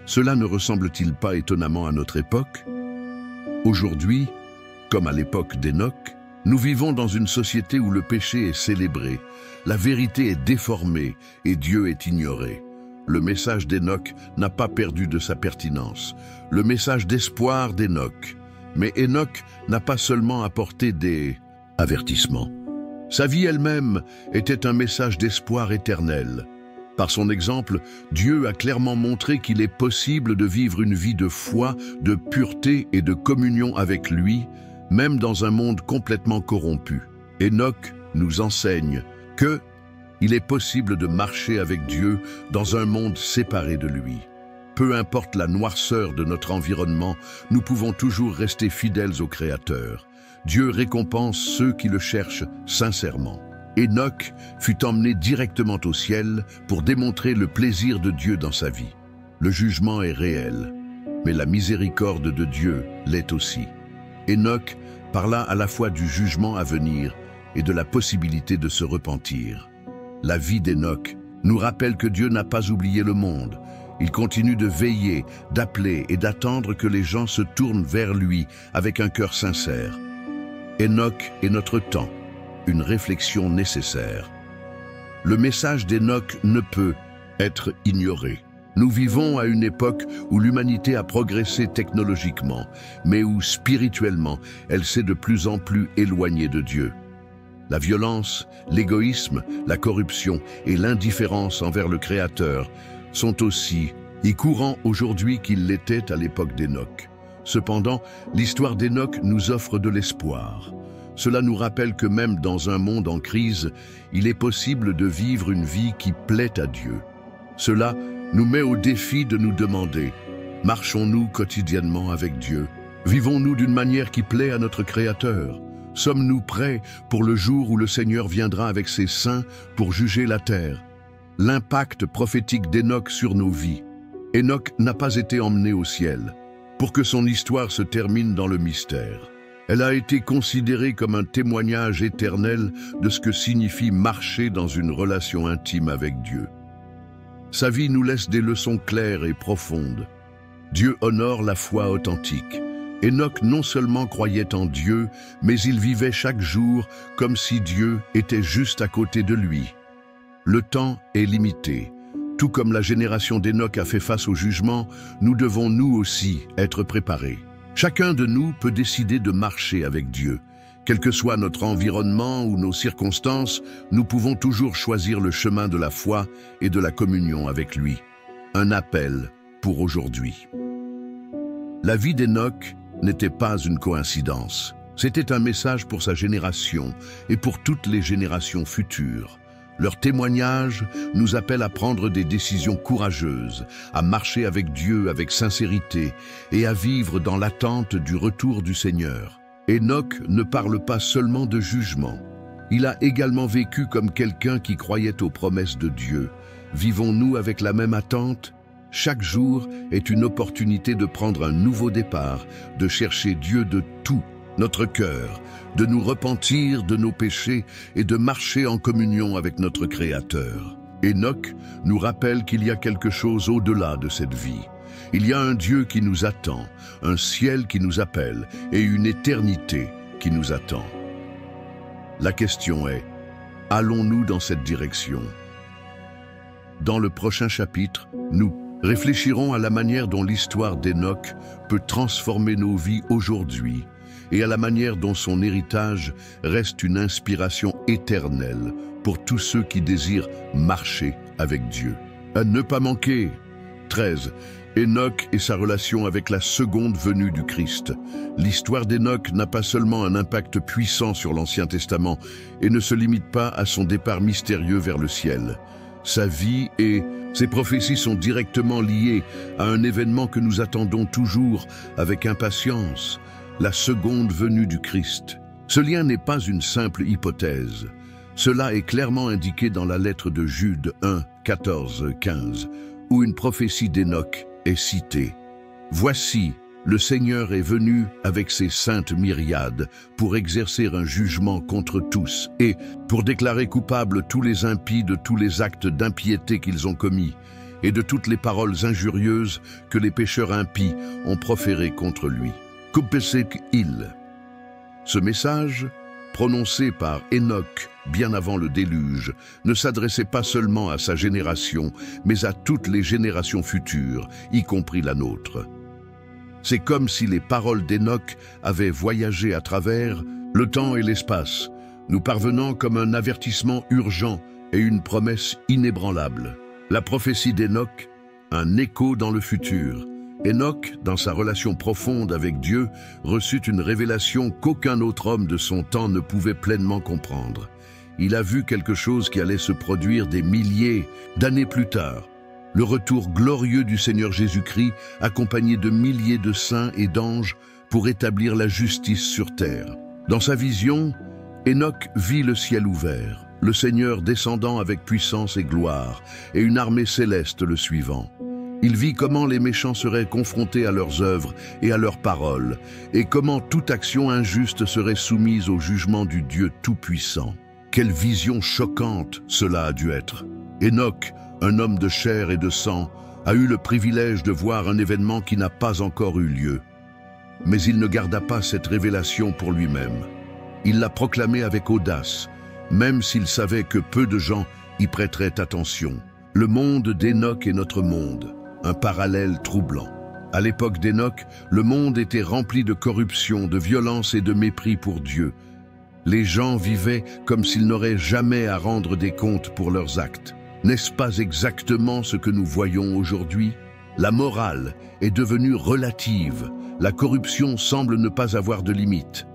Cela ne ressemble-t-il pas étonnamment à notre époque? Aujourd'hui, comme à l'époque d'Enoch, nous vivons dans une société où le péché est célébré, la vérité est déformée et Dieu est ignoré. Le message d'Enoch n'a pas perdu de sa pertinence, le message d'espoir d'Enoch. Mais Enoch n'a pas seulement apporté des avertissements. Sa vie elle-même était un message d'espoir éternel. Par son exemple, Dieu a clairement montré qu'il est possible de vivre une vie de foi, de pureté et de communion avec lui, même dans un monde complètement corrompu. Enoch nous enseigne que il est possible de marcher avec Dieu dans un monde séparé de lui. Peu importe la noirceur de notre environnement, nous pouvons toujours rester fidèles au Créateur. Dieu récompense ceux qui le cherchent sincèrement. Enoch fut emmené directement au ciel pour démontrer le plaisir de Dieu dans sa vie. Le jugement est réel, mais la miséricorde de Dieu l'est aussi. Enoch parla à la fois du jugement à venir et de la possibilité de se repentir. La vie d'Enoch nous rappelle que Dieu n'a pas oublié le monde. Il continue de veiller, d'appeler et d'attendre que les gens se tournent vers lui avec un cœur sincère. Enoch est notre temps, une réflexion nécessaire. Le message d'Enoch ne peut être ignoré. Nous vivons à une époque où l'humanité a progressé technologiquement, mais où spirituellement, elle s'est de plus en plus éloignée de Dieu. La violence, l'égoïsme, la corruption et l'indifférence envers le Créateur sont aussi courants aujourd'hui qu'ils l'étaient à l'époque d'Enoch. Cependant, l'histoire d'Enoch nous offre de l'espoir. Cela nous rappelle que même dans un monde en crise, il est possible de vivre une vie qui plaît à Dieu. Cela nous met au défi de nous demander, marchons-nous quotidiennement avec Dieu? Vivons-nous d'une manière qui plaît à notre Créateur? Sommes-nous prêts pour le jour où le Seigneur viendra avec ses saints pour juger la terre? L'impact prophétique d'Enoch sur nos vies. Enoch n'a pas été emmené au ciel pour que son histoire se termine dans le mystère. Elle a été considérée comme un témoignage éternel de ce que signifie marcher dans une relation intime avec Dieu. Sa vie nous laisse des leçons claires et profondes. Dieu honore la foi authentique. Enoch non seulement croyait en Dieu, mais il vivait chaque jour comme si Dieu était juste à côté de lui. Le temps est limité. Tout comme la génération d'Enoch a fait face au jugement, nous devons nous aussi être préparés. Chacun de nous peut décider de marcher avec Dieu. Quel que soit notre environnement ou nos circonstances, nous pouvons toujours choisir le chemin de la foi et de la communion avec lui. Un appel pour aujourd'hui. La vie d'Enoch n'était pas une coïncidence. C'était un message pour sa génération et pour toutes les générations futures. Leur témoignage nous appelle à prendre des décisions courageuses, à marcher avec Dieu avec sincérité et à vivre dans l'attente du retour du Seigneur. Enoch ne parle pas seulement de jugement. Il a également vécu comme quelqu'un qui croyait aux promesses de Dieu. Vivons-nous avec la même attente? Chaque jour est une opportunité de prendre un nouveau départ, de chercher Dieu de tout notre cœur, de nous repentir de nos péchés et de marcher en communion avec notre Créateur. Enoch nous rappelle qu'il y a quelque chose au-delà de cette vie. Il y a un Dieu qui nous attend, un ciel qui nous appelle et une éternité qui nous attend. La question est, allons-nous dans cette direction? Dans le prochain chapitre, nous réfléchirons à la manière dont l'histoire d'Enoch peut transformer nos vies aujourd'hui et à la manière dont son héritage reste une inspiration éternelle pour tous ceux qui désirent marcher avec Dieu. À ne pas manquer. 13. Enoch et sa relation avec la seconde venue du Christ. L'histoire d'Enoch n'a pas seulement un impact puissant sur l'Ancien Testament et ne se limite pas à son départ mystérieux vers le ciel. Sa vie et ses prophéties sont directement liées à un événement que nous attendons toujours avec impatience, la seconde venue du Christ. Ce lien n'est pas une simple hypothèse. Cela est clairement indiqué dans la lettre de Jude 1, 14, 15, où une prophétie d'Enoch est citée. « Voici, le Seigneur est venu avec ses saintes myriades pour exercer un jugement contre tous et pour déclarer coupables tous les impies de tous les actes d'impiété qu'ils ont commis et de toutes les paroles injurieuses que les pécheurs impies ont proférées contre lui. » Kupesek-il. Ce message, prononcé par Enoch bien avant le déluge, ne s'adressait pas seulement à sa génération, mais à toutes les générations futures, y compris la nôtre. C'est comme si les paroles d'Enoch avaient voyagé à travers le temps et l'espace, nous parvenant comme un avertissement urgent et une promesse inébranlable. La prophétie d'Enoch, un écho dans le futur. Enoch, dans sa relation profonde avec Dieu, reçut une révélation qu'aucun autre homme de son temps ne pouvait pleinement comprendre. Il a vu quelque chose qui allait se produire des milliers d'années plus tard. Le retour glorieux du Seigneur Jésus-Christ, accompagné de milliers de saints et d'anges pour établir la justice sur terre. Dans sa vision, Enoch vit le ciel ouvert, le Seigneur descendant avec puissance et gloire, et une armée céleste le suivant. Il vit comment les méchants seraient confrontés à leurs œuvres et à leurs paroles, et comment toute action injuste serait soumise au jugement du Dieu Tout-Puissant. Quelle vision choquante cela a dû être! Enoch, un homme de chair et de sang, a eu le privilège de voir un événement qui n'a pas encore eu lieu. Mais il ne garda pas cette révélation pour lui-même. Il l'a proclamée avec audace, même s'il savait que peu de gens y prêteraient attention. Le monde d'Enoch est notre monde, un parallèle troublant. À l'époque d'Enoch, le monde était rempli de corruption, de violence et de mépris pour Dieu. Les gens vivaient comme s'ils n'auraient jamais à rendre des comptes pour leurs actes. N'est-ce pas exactement ce que nous voyons aujourd'hui? La morale est devenue relative. La corruption semble ne pas avoir de limite.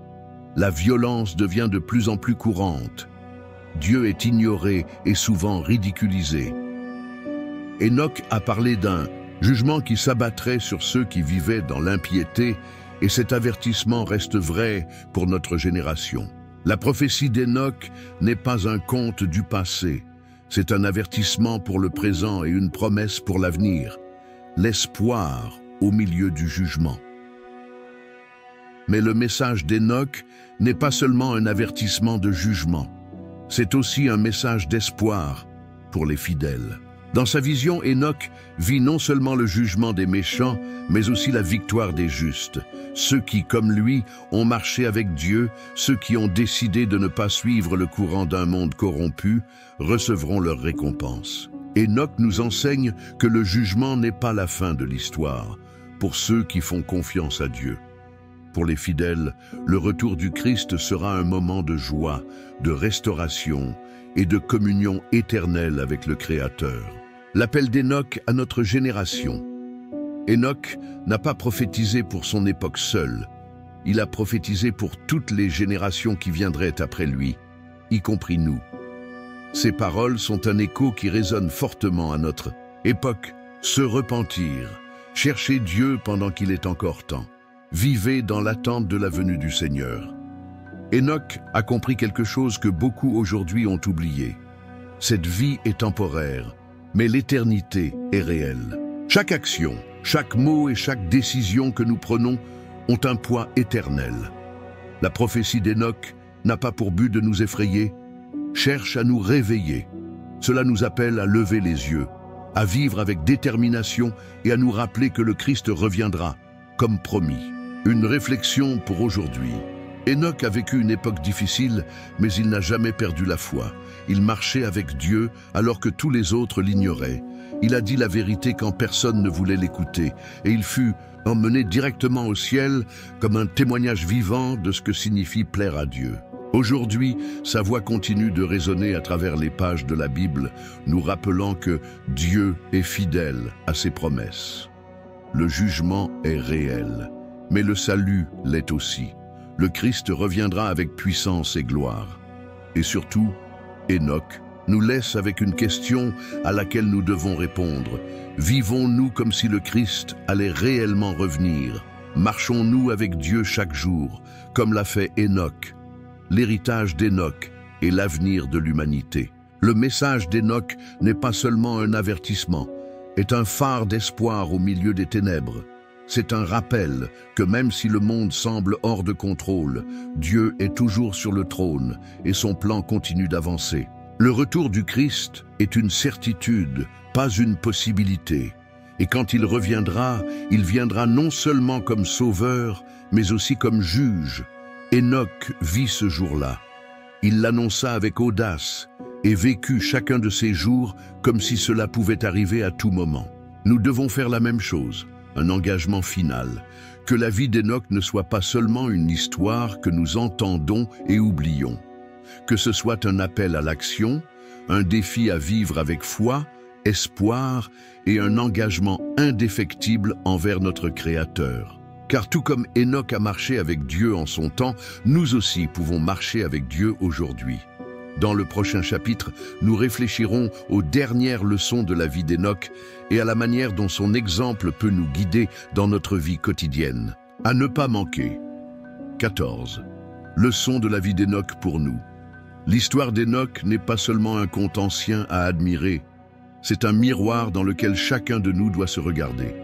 La violence devient de plus en plus courante. Dieu est ignoré et souvent ridiculisé. Enoch a parlé d'un jugement qui s'abattrait sur ceux qui vivaient dans l'impiété, et cet avertissement reste vrai pour notre génération. La prophétie d'Enoch n'est pas un conte du passé. C'est un avertissement pour le présent et une promesse pour l'avenir. L'espoir au milieu du jugement. Mais le message d'Enoch n'est pas seulement un avertissement de jugement. C'est aussi un message d'espoir pour les fidèles. Dans sa vision, Enoch vit non seulement le jugement des méchants, mais aussi la victoire des justes. Ceux qui, comme lui, ont marché avec Dieu, ceux qui ont décidé de ne pas suivre le courant d'un monde corrompu, recevront leur récompense. Enoch nous enseigne que le jugement n'est pas la fin de l'histoire, pour ceux qui font confiance à Dieu. Pour les fidèles, le retour du Christ sera un moment de joie, de restauration et de communion éternelle avec le Créateur. L'appel d'Enoch à notre génération. Enoch n'a pas prophétisé pour son époque seule. Il a prophétisé pour toutes les générations qui viendraient après lui, y compris nous. Ces paroles sont un écho qui résonne fortement à notre époque. Se repentir, chercher Dieu pendant qu'il est encore temps. Vivez dans l'attente de la venue du Seigneur. Enoch a compris quelque chose que beaucoup aujourd'hui ont oublié. Cette vie est temporaire, mais l'éternité est réelle. Chaque action, chaque mot et chaque décision que nous prenons ont un poids éternel. La prophétie d'Enoch n'a pas pour but de nous effrayer, cherche à nous réveiller. Cela nous appelle à lever les yeux, à vivre avec détermination et à nous rappeler que le Christ reviendra, comme promis. Une réflexion pour aujourd'hui. Enoch a vécu une époque difficile, mais il n'a jamais perdu la foi. Il marchait avec Dieu alors que tous les autres l'ignoraient. Il a dit la vérité quand personne ne voulait l'écouter, et il fut emmené directement au ciel comme un témoignage vivant de ce que signifie plaire à Dieu. Aujourd'hui, sa voix continue de résonner à travers les pages de la Bible, nous rappelant que Dieu est fidèle à ses promesses. Le jugement est réel, mais le salut l'est aussi. Le Christ reviendra avec puissance et gloire. Et surtout, Enoch nous laisse avec une question à laquelle nous devons répondre. Vivons-nous comme si le Christ allait réellement revenir? Marchons-nous avec Dieu chaque jour, comme l'a fait Enoch? L'héritage d'Enoch est l'avenir de l'humanité. Le message d'Enoch n'est pas seulement un avertissement, est un phare d'espoir au milieu des ténèbres. C'est un rappel que même si le monde semble hors de contrôle, Dieu est toujours sur le trône et son plan continue d'avancer. Le retour du Christ est une certitude, pas une possibilité. Et quand il viendra non seulement comme sauveur, mais aussi comme juge. Enoch vit ce jour-là. Il l'annonça avec audace et vécut chacun de ses jours comme si cela pouvait arriver à tout moment. Nous devons faire la même chose. Un engagement final, que la vie d'Enoch ne soit pas seulement une histoire que nous entendons et oublions, que ce soit un appel à l'action, un défi à vivre avec foi, espoir et un engagement indéfectible envers notre Créateur. Car tout comme Enoch a marché avec Dieu en son temps, nous aussi pouvons marcher avec Dieu aujourd'hui. Dans le prochain chapitre, nous réfléchirons aux dernières leçons de la vie d'Enoch et à la manière dont son exemple peut nous guider dans notre vie quotidienne. À ne pas manquer. 14. Leçon de la vie d'Enoch pour nous. L'histoire d'Enoch n'est pas seulement un conte ancien à admirer, c'est un miroir dans lequel chacun de nous doit se regarder.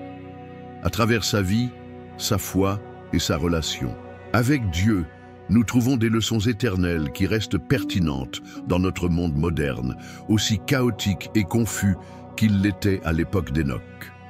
À travers sa vie, sa foi et sa relation. Avec Dieu, nous trouvons des leçons éternelles qui restent pertinentes dans notre monde moderne, aussi chaotique et confus qu'il l'était à l'époque d'Enoch.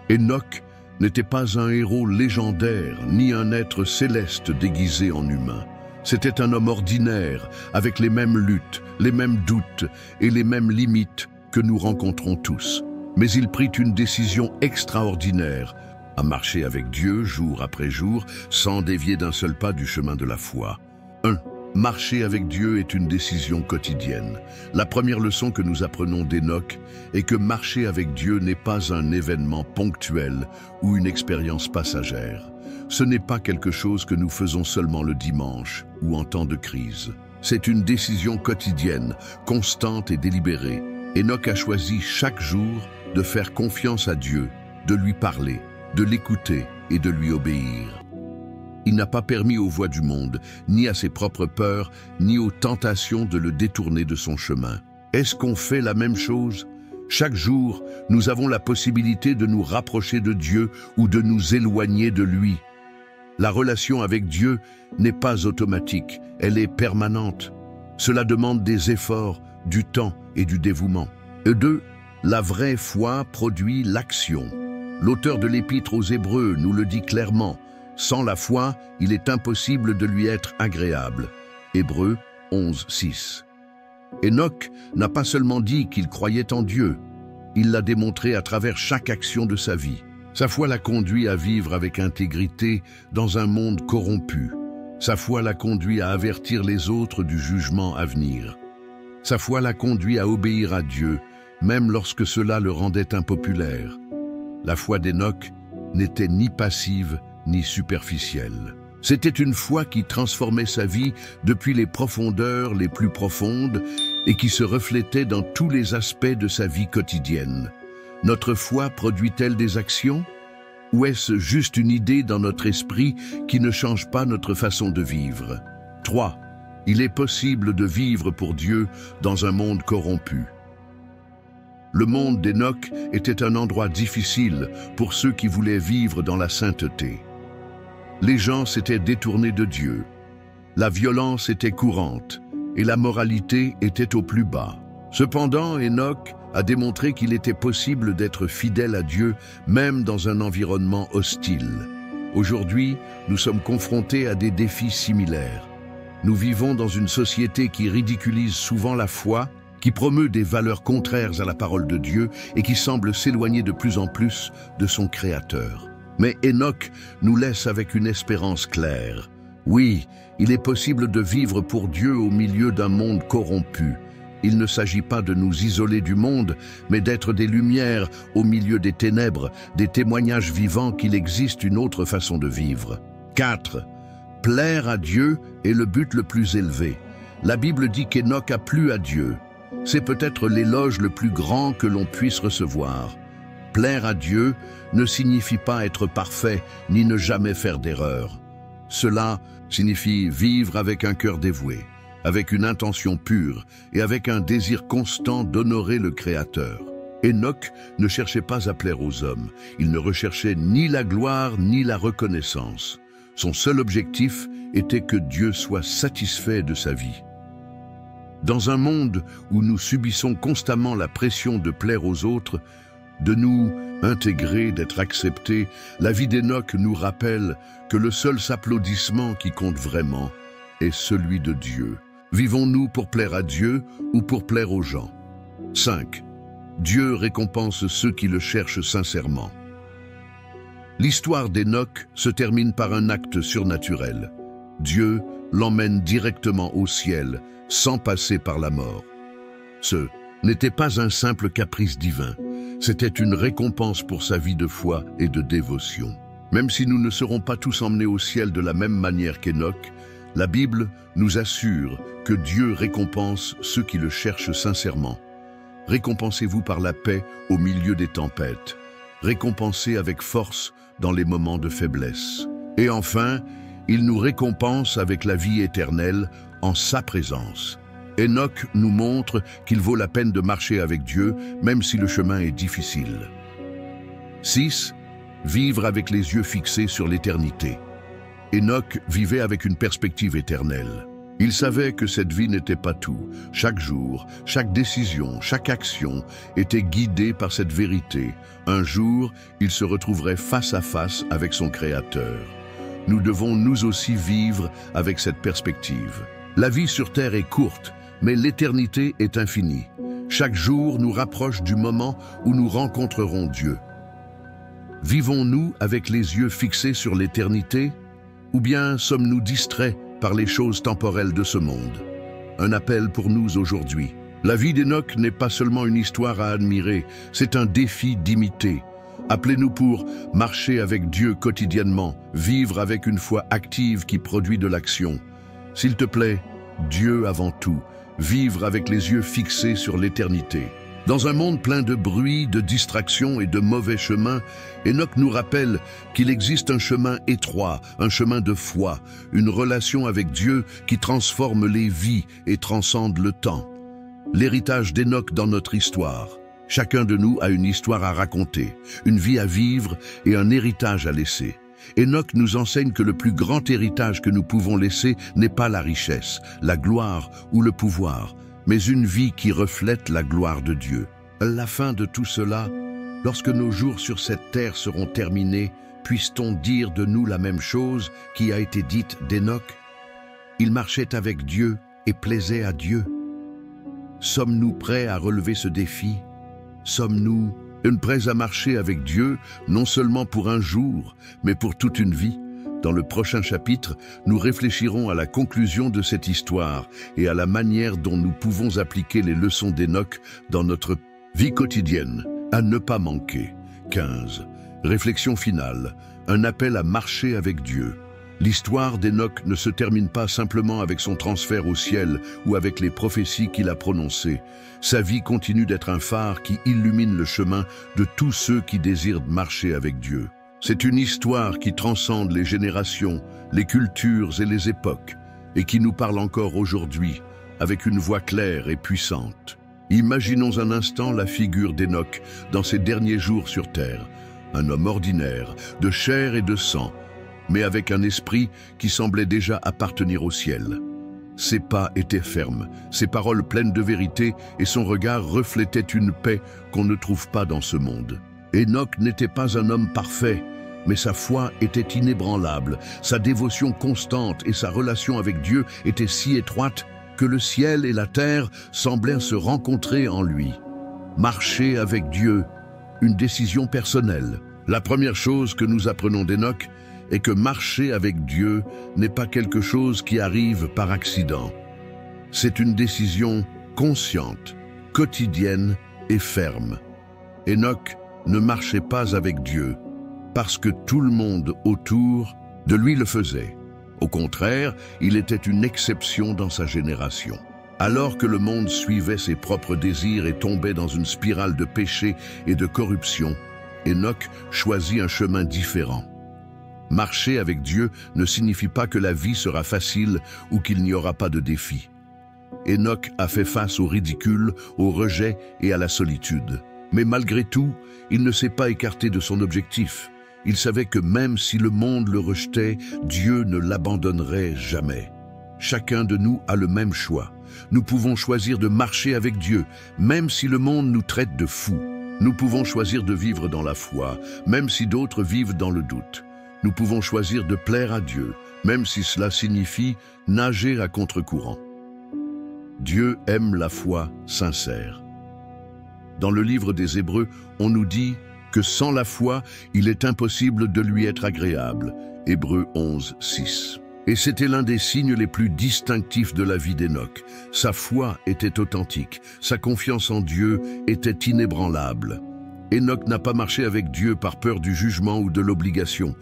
Enoch n'était pas un héros légendaire, ni un être céleste déguisé en humain. C'était un homme ordinaire, avec les mêmes luttes, les mêmes doutes et les mêmes limites que nous rencontrons tous. Mais il prit une décision extraordinaire, à marcher avec Dieu jour après jour, sans dévier d'un seul pas du chemin de la foi. 1. Marcher avec Dieu est une décision quotidienne. La première leçon que nous apprenons d'Enoch est que marcher avec Dieu n'est pas un événement ponctuel ou une expérience passagère. Ce n'est pas quelque chose que nous faisons seulement le dimanche ou en temps de crise. C'est une décision quotidienne, constante et délibérée. Enoch a choisi chaque jour de faire confiance à Dieu, de lui parler, de l'écouter et de lui obéir. Il n'a pas permis aux voies du monde, ni à ses propres peurs, ni aux tentations de le détourner de son chemin. Est-ce qu'on fait la même chose? Chaque jour, nous avons la possibilité de nous rapprocher de Dieu ou de nous éloigner de lui. La relation avec Dieu n'est pas automatique, elle est permanente. Cela demande des efforts, du temps et du dévouement. 2. La vraie foi produit l'action. L'auteur de l'Épître aux Hébreux nous le dit clairement. Sans la foi, il est impossible de lui être agréable. Hébreux 11, 6. Enoch n'a pas seulement dit qu'il croyait en Dieu, il l'a démontré à travers chaque action de sa vie. Sa foi l'a conduit à vivre avec intégrité dans un monde corrompu. Sa foi l'a conduit à avertir les autres du jugement à venir. Sa foi l'a conduit à obéir à Dieu, même lorsque cela le rendait impopulaire. La foi d'Enoch n'était ni passive ni superficielle. C'était une foi qui transformait sa vie depuis les profondeurs les plus profondes et qui se reflétait dans tous les aspects de sa vie quotidienne. Notre foi produit-elle des actions? Ou est-ce juste une idée dans notre esprit qui ne change pas notre façon de vivre? 3. Il est possible de vivre pour Dieu dans un monde corrompu. Le monde d'Enoch était un endroit difficile pour ceux qui voulaient vivre dans la sainteté. Les gens s'étaient détournés de Dieu. La violence était courante et la moralité était au plus bas. Cependant, Enoch a démontré qu'il était possible d'être fidèle à Dieu même dans un environnement hostile. Aujourd'hui, nous sommes confrontés à des défis similaires. Nous vivons dans une société qui ridiculise souvent la foi, qui promeut des valeurs contraires à la parole de Dieu et qui semble s'éloigner de plus en plus de son Créateur. Mais Enoch nous laisse avec une espérance claire. Oui, il est possible de vivre pour Dieu au milieu d'un monde corrompu. Il ne s'agit pas de nous isoler du monde, mais d'être des lumières au milieu des ténèbres, des témoignages vivants qu'il existe une autre façon de vivre. 4. Plaire à Dieu est le but le plus élevé. La Bible dit qu'Enoch a plu à Dieu. C'est peut-être l'éloge le plus grand que l'on puisse recevoir. Plaire à Dieu ne signifie pas être parfait, ni ne jamais faire d'erreur. Cela signifie vivre avec un cœur dévoué, avec une intention pure et avec un désir constant d'honorer le Créateur. Enoch ne cherchait pas à plaire aux hommes. Il ne recherchait ni la gloire ni la reconnaissance. Son seul objectif était que Dieu soit satisfait de sa vie. Dans un monde où nous subissons constamment la pression de plaire aux autres, de nous intégrer, d'être acceptés, la vie d'Enoch nous rappelle que le seul applaudissement qui compte vraiment est celui de Dieu. Vivons-nous pour plaire à Dieu ou pour plaire aux gens? 5. Dieu récompense ceux qui le cherchent sincèrement. L'histoire d'Enoch se termine par un acte surnaturel. Dieu l'emmène directement au ciel, sans passer par la mort. Ce n'était pas un simple caprice divin, c'était une récompense pour sa vie de foi et de dévotion. Même si nous ne serons pas tous emmenés au ciel de la même manière qu'Enoch, la Bible nous assure que Dieu récompense ceux qui le cherchent sincèrement. Récompensez-vous par la paix au milieu des tempêtes. Récompensez avec force dans les moments de faiblesse. Et enfin, il nous récompense avec la vie éternelle en sa présence. Enoch nous montre qu'il vaut la peine de marcher avec Dieu, même si le chemin est difficile. 6. Vivre avec les yeux fixés sur l'éternité. Enoch vivait avec une perspective éternelle. Il savait que cette vie n'était pas tout. Chaque jour, chaque décision, chaque action était guidée par cette vérité. Un jour, il se retrouverait face à face avec son Créateur. Nous devons nous aussi vivre avec cette perspective. La vie sur terre est courte, mais l'éternité est infinie. Chaque jour nous rapproche du moment où nous rencontrerons Dieu. Vivons-nous avec les yeux fixés sur l'éternité, ou bien sommes-nous distraits par les choses temporelles de ce monde? Un appel pour nous aujourd'hui. La vie d'Enoch n'est pas seulement une histoire à admirer, c'est un défi d'imiter. Appelez-nous pour marcher avec Dieu quotidiennement, vivre avec une foi active qui produit de l'action. S'il te plaît, Dieu avant tout, vivre avec les yeux fixés sur l'éternité. Dans un monde plein de bruit, de distractions et de mauvais chemins, Enoch nous rappelle qu'il existe un chemin étroit, un chemin de foi, une relation avec Dieu qui transforme les vies et transcende le temps. L'héritage d'Enoch dans notre histoire. Chacun de nous a une histoire à raconter, une vie à vivre et un héritage à laisser. Enoch nous enseigne que le plus grand héritage que nous pouvons laisser n'est pas la richesse, la gloire ou le pouvoir, mais une vie qui reflète la gloire de Dieu. À la fin de tout cela, lorsque nos jours sur cette terre seront terminés, puisse-t-on dire de nous la même chose qui a été dite d'Enoch? Il marchait avec Dieu et plaisait à Dieu. Sommes-nous prêts à relever ce défi? Sommes-nous prêts à marcher avec Dieu, non seulement pour un jour, mais pour toute une vie? Dans le prochain chapitre, nous réfléchirons à la conclusion de cette histoire et à la manière dont nous pouvons appliquer les leçons d'Enoch dans notre vie quotidienne, à ne pas manquer. 15. Réflexion finale, un appel à marcher avec Dieu. L'histoire d'Enoch ne se termine pas simplement avec son transfert au ciel ou avec les prophéties qu'il a prononcées. Sa vie continue d'être un phare qui illumine le chemin de tous ceux qui désirent marcher avec Dieu. C'est une histoire qui transcende les générations, les cultures et les époques, et qui nous parle encore aujourd'hui, avec une voix claire et puissante. Imaginons un instant la figure d'Enoch dans ses derniers jours sur terre, un homme ordinaire, de chair et de sang, mais avec un esprit qui semblait déjà appartenir au ciel. Ses pas étaient fermes, ses paroles pleines de vérité et son regard reflétait une paix qu'on ne trouve pas dans ce monde. Enoch n'était pas un homme parfait, mais sa foi était inébranlable, sa dévotion constante et sa relation avec Dieu étaient si étroites que le ciel et la terre semblaient se rencontrer en lui. Marcher avec Dieu, une décision personnelle. La première chose que nous apprenons d'Enoch est que marcher avec Dieu n'est pas quelque chose qui arrive par accident. C'est une décision consciente, quotidienne et ferme. Enoch ne marchait pas avec Dieu parce que tout le monde autour de lui le faisait. Au contraire, il était une exception dans sa génération. Alors que le monde suivait ses propres désirs et tombait dans une spirale de péché et de corruption, Enoch choisit un chemin différent. Marcher avec Dieu ne signifie pas que la vie sera facile ou qu'il n'y aura pas de défis. Enoch a fait face au ridicule, au rejet et à la solitude. Mais malgré tout, il ne s'est pas écarté de son objectif. Il savait que même si le monde le rejetait, Dieu ne l'abandonnerait jamais. Chacun de nous a le même choix. Nous pouvons choisir de marcher avec Dieu, même si le monde nous traite de fous. Nous pouvons choisir de vivre dans la foi, même si d'autres vivent dans le doute. Nous pouvons choisir de plaire à Dieu, même si cela signifie nager à contre-courant. Dieu aime la foi sincère. Dans le livre des Hébreux, on nous dit que sans la foi, il est impossible de lui être agréable. Hébreux 11, 6. Et c'était l'un des signes les plus distinctifs de la vie d'Enoch. Sa foi était authentique, sa confiance en Dieu était inébranlable. Enoch n'a pas marché avec Dieu par peur du jugement ou de l'obligation.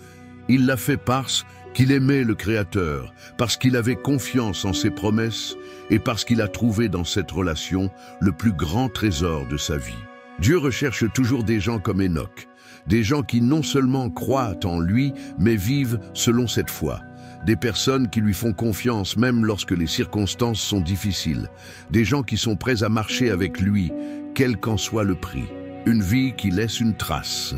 Il l'a fait parce qu'il aimait le Créateur, parce qu'il avait confiance en ses promesses et parce qu'il a trouvé dans cette relation le plus grand trésor de sa vie. Dieu recherche toujours des gens comme Enoch, des gens qui non seulement croient en lui, mais vivent selon cette foi. Des personnes qui lui font confiance même lorsque les circonstances sont difficiles. Des gens qui sont prêts à marcher avec lui, quel qu'en soit le prix. Une vie qui laisse une trace.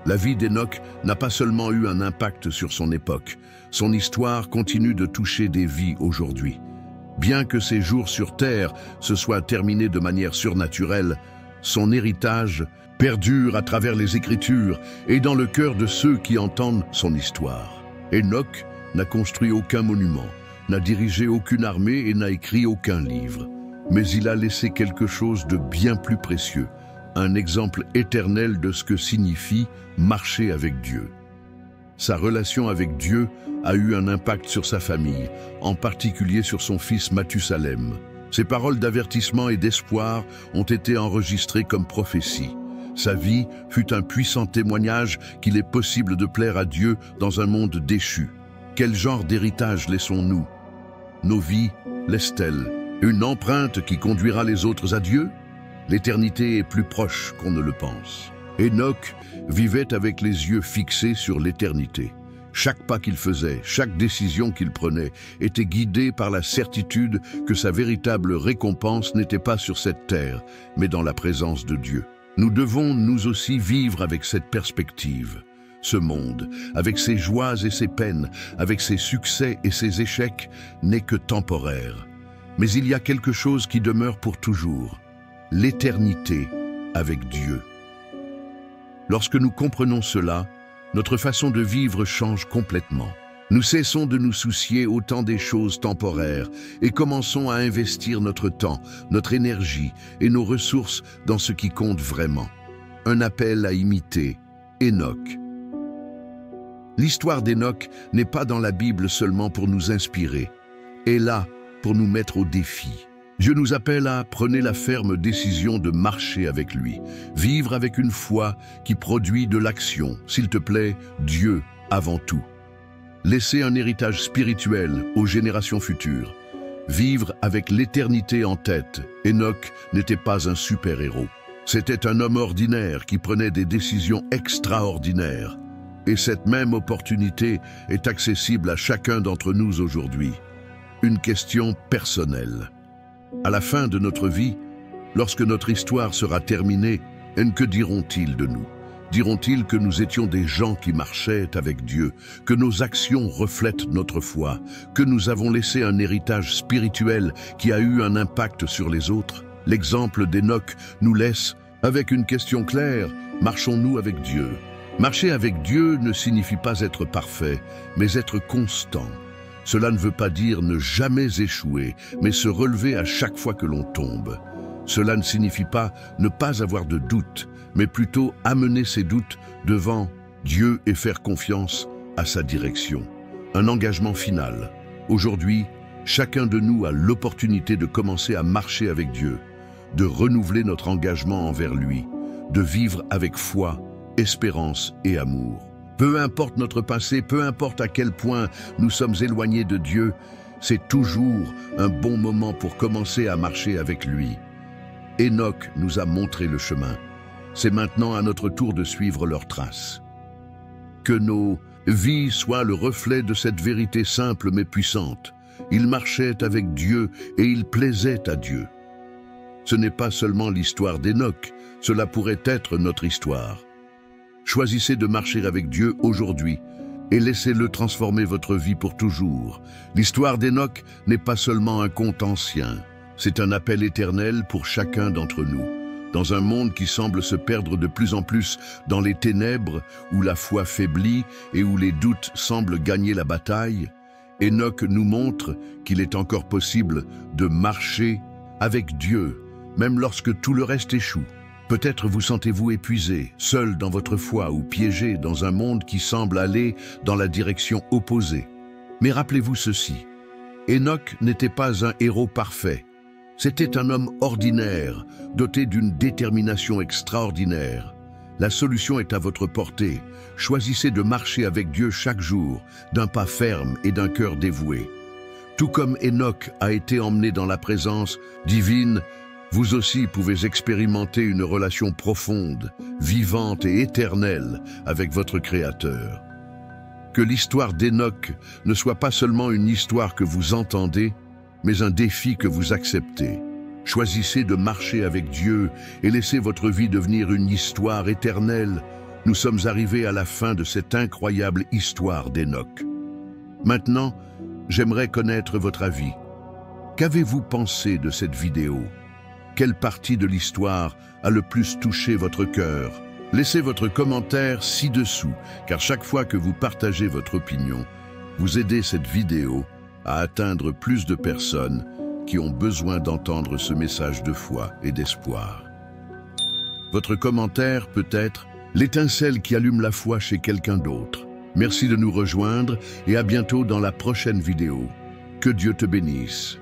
La vie d'Enoch n'a pas seulement eu un impact sur son époque. Son histoire continue de toucher des vies aujourd'hui. Bien que ses jours sur terre se soient terminés de manière surnaturelle, son héritage perdure à travers les Écritures et dans le cœur de ceux qui entendent son histoire. Enoch n'a construit aucun monument, n'a dirigé aucune armée et n'a écrit aucun livre. Mais il a laissé quelque chose de bien plus précieux, un exemple éternel de ce que signifie marcher avec Dieu. Sa relation avec Dieu a eu un impact sur sa famille, en particulier sur son fils Mathusalem. Ses paroles d'avertissement et d'espoir ont été enregistrées comme prophéties. Sa vie fut un puissant témoignage qu'il est possible de plaire à Dieu dans un monde déchu. Quel genre d'héritage laissons-nous? Nos vies laissent-elles une empreinte qui conduira les autres à Dieu? L'éternité est plus proche qu'on ne le pense. Enoch vivait avec les yeux fixés sur l'éternité. Chaque pas qu'il faisait, chaque décision qu'il prenait était guidé par la certitude que sa véritable récompense n'était pas sur cette terre, mais dans la présence de Dieu. Nous devons nous aussi vivre avec cette perspective. Ce monde, avec ses joies et ses peines, avec ses succès et ses échecs, n'est que temporaire. Mais il y a quelque chose qui demeure pour toujours, l'éternité avec Dieu. Lorsque nous comprenons cela, notre façon de vivre change complètement. Nous cessons de nous soucier autant des choses temporaires et commençons à investir notre temps, notre énergie et nos ressources dans ce qui compte vraiment. Un appel à imiter Enoch. L'histoire d'Enoch n'est pas dans la Bible seulement pour nous inspirer, elle est là pour nous mettre au défi. Dieu nous appelle à prendre la ferme décision de marcher avec lui, vivre avec une foi qui produit de l'action. S'il te plaît, Dieu avant tout. Laisser un héritage spirituel aux générations futures. Vivre avec l'éternité en tête. Enoch n'était pas un super-héros. C'était un homme ordinaire qui prenait des décisions extraordinaires. Et cette même opportunité est accessible à chacun d'entre nous aujourd'hui. Une question personnelle. À la fin de notre vie, lorsque notre histoire sera terminée, que diront-ils de nous? Diront-ils que nous étions des gens qui marchaient avec Dieu, que nos actions reflètent notre foi, que nous avons laissé un héritage spirituel qui a eu un impact sur les autres? L'exemple d'Enoch nous laisse avec une question claire: marchons-nous avec Dieu? Marcher avec Dieu ne signifie pas être parfait, mais être constant. Cela ne veut pas dire ne jamais échouer, mais se relever à chaque fois que l'on tombe. Cela ne signifie pas ne pas avoir de doutes, mais plutôt amener ses doutes devant Dieu et faire confiance à sa direction. Un engagement final. Aujourd'hui, chacun de nous a l'opportunité de commencer à marcher avec Dieu, de renouveler notre engagement envers lui, de vivre avec foi, espérance et amour. Peu importe notre passé, peu importe à quel point nous sommes éloignés de Dieu, c'est toujours un bon moment pour commencer à marcher avec lui. Enoch nous a montré le chemin. C'est maintenant à notre tour de suivre leurs traces. Que nos vies soient le reflet de cette vérité simple mais puissante. Il marchait avec Dieu et il plaisait à Dieu. Ce n'est pas seulement l'histoire d'Enoch, cela pourrait être notre histoire. Choisissez de marcher avec Dieu aujourd'hui et laissez-le transformer votre vie pour toujours. L'histoire d'Enoch n'est pas seulement un conte ancien, c'est un appel éternel pour chacun d'entre nous. Dans un monde qui semble se perdre de plus en plus dans les ténèbres, où la foi faiblit et où les doutes semblent gagner la bataille, Enoch nous montre qu'il est encore possible de marcher avec Dieu, même lorsque tout le reste échoue. Peut-être vous sentez-vous épuisé, seul dans votre foi ou piégé dans un monde qui semble aller dans la direction opposée. Mais rappelez-vous ceci, Enoch n'était pas un héros parfait. C'était un homme ordinaire, doté d'une détermination extraordinaire. La solution est à votre portée. Choisissez de marcher avec Dieu chaque jour, d'un pas ferme et d'un cœur dévoué. Tout comme Enoch a été emmené dans la présence divine, vous aussi pouvez expérimenter une relation profonde, vivante et éternelle avec votre Créateur. Que l'histoire d'Enoch ne soit pas seulement une histoire que vous entendez, mais un défi que vous acceptez. Choisissez de marcher avec Dieu et laissez votre vie devenir une histoire éternelle. Nous sommes arrivés à la fin de cette incroyable histoire d'Enoch. Maintenant, j'aimerais connaître votre avis. Qu'avez-vous pensé de cette vidéo? Quelle partie de l'histoire a le plus touché votre cœur? Laissez votre commentaire ci-dessous, car chaque fois que vous partagez votre opinion, vous aidez cette vidéo à atteindre plus de personnes qui ont besoin d'entendre ce message de foi et d'espoir. Votre commentaire peut être l'étincelle qui allume la foi chez quelqu'un d'autre. Merci de nous rejoindre et à bientôt dans la prochaine vidéo. Que Dieu te bénisse.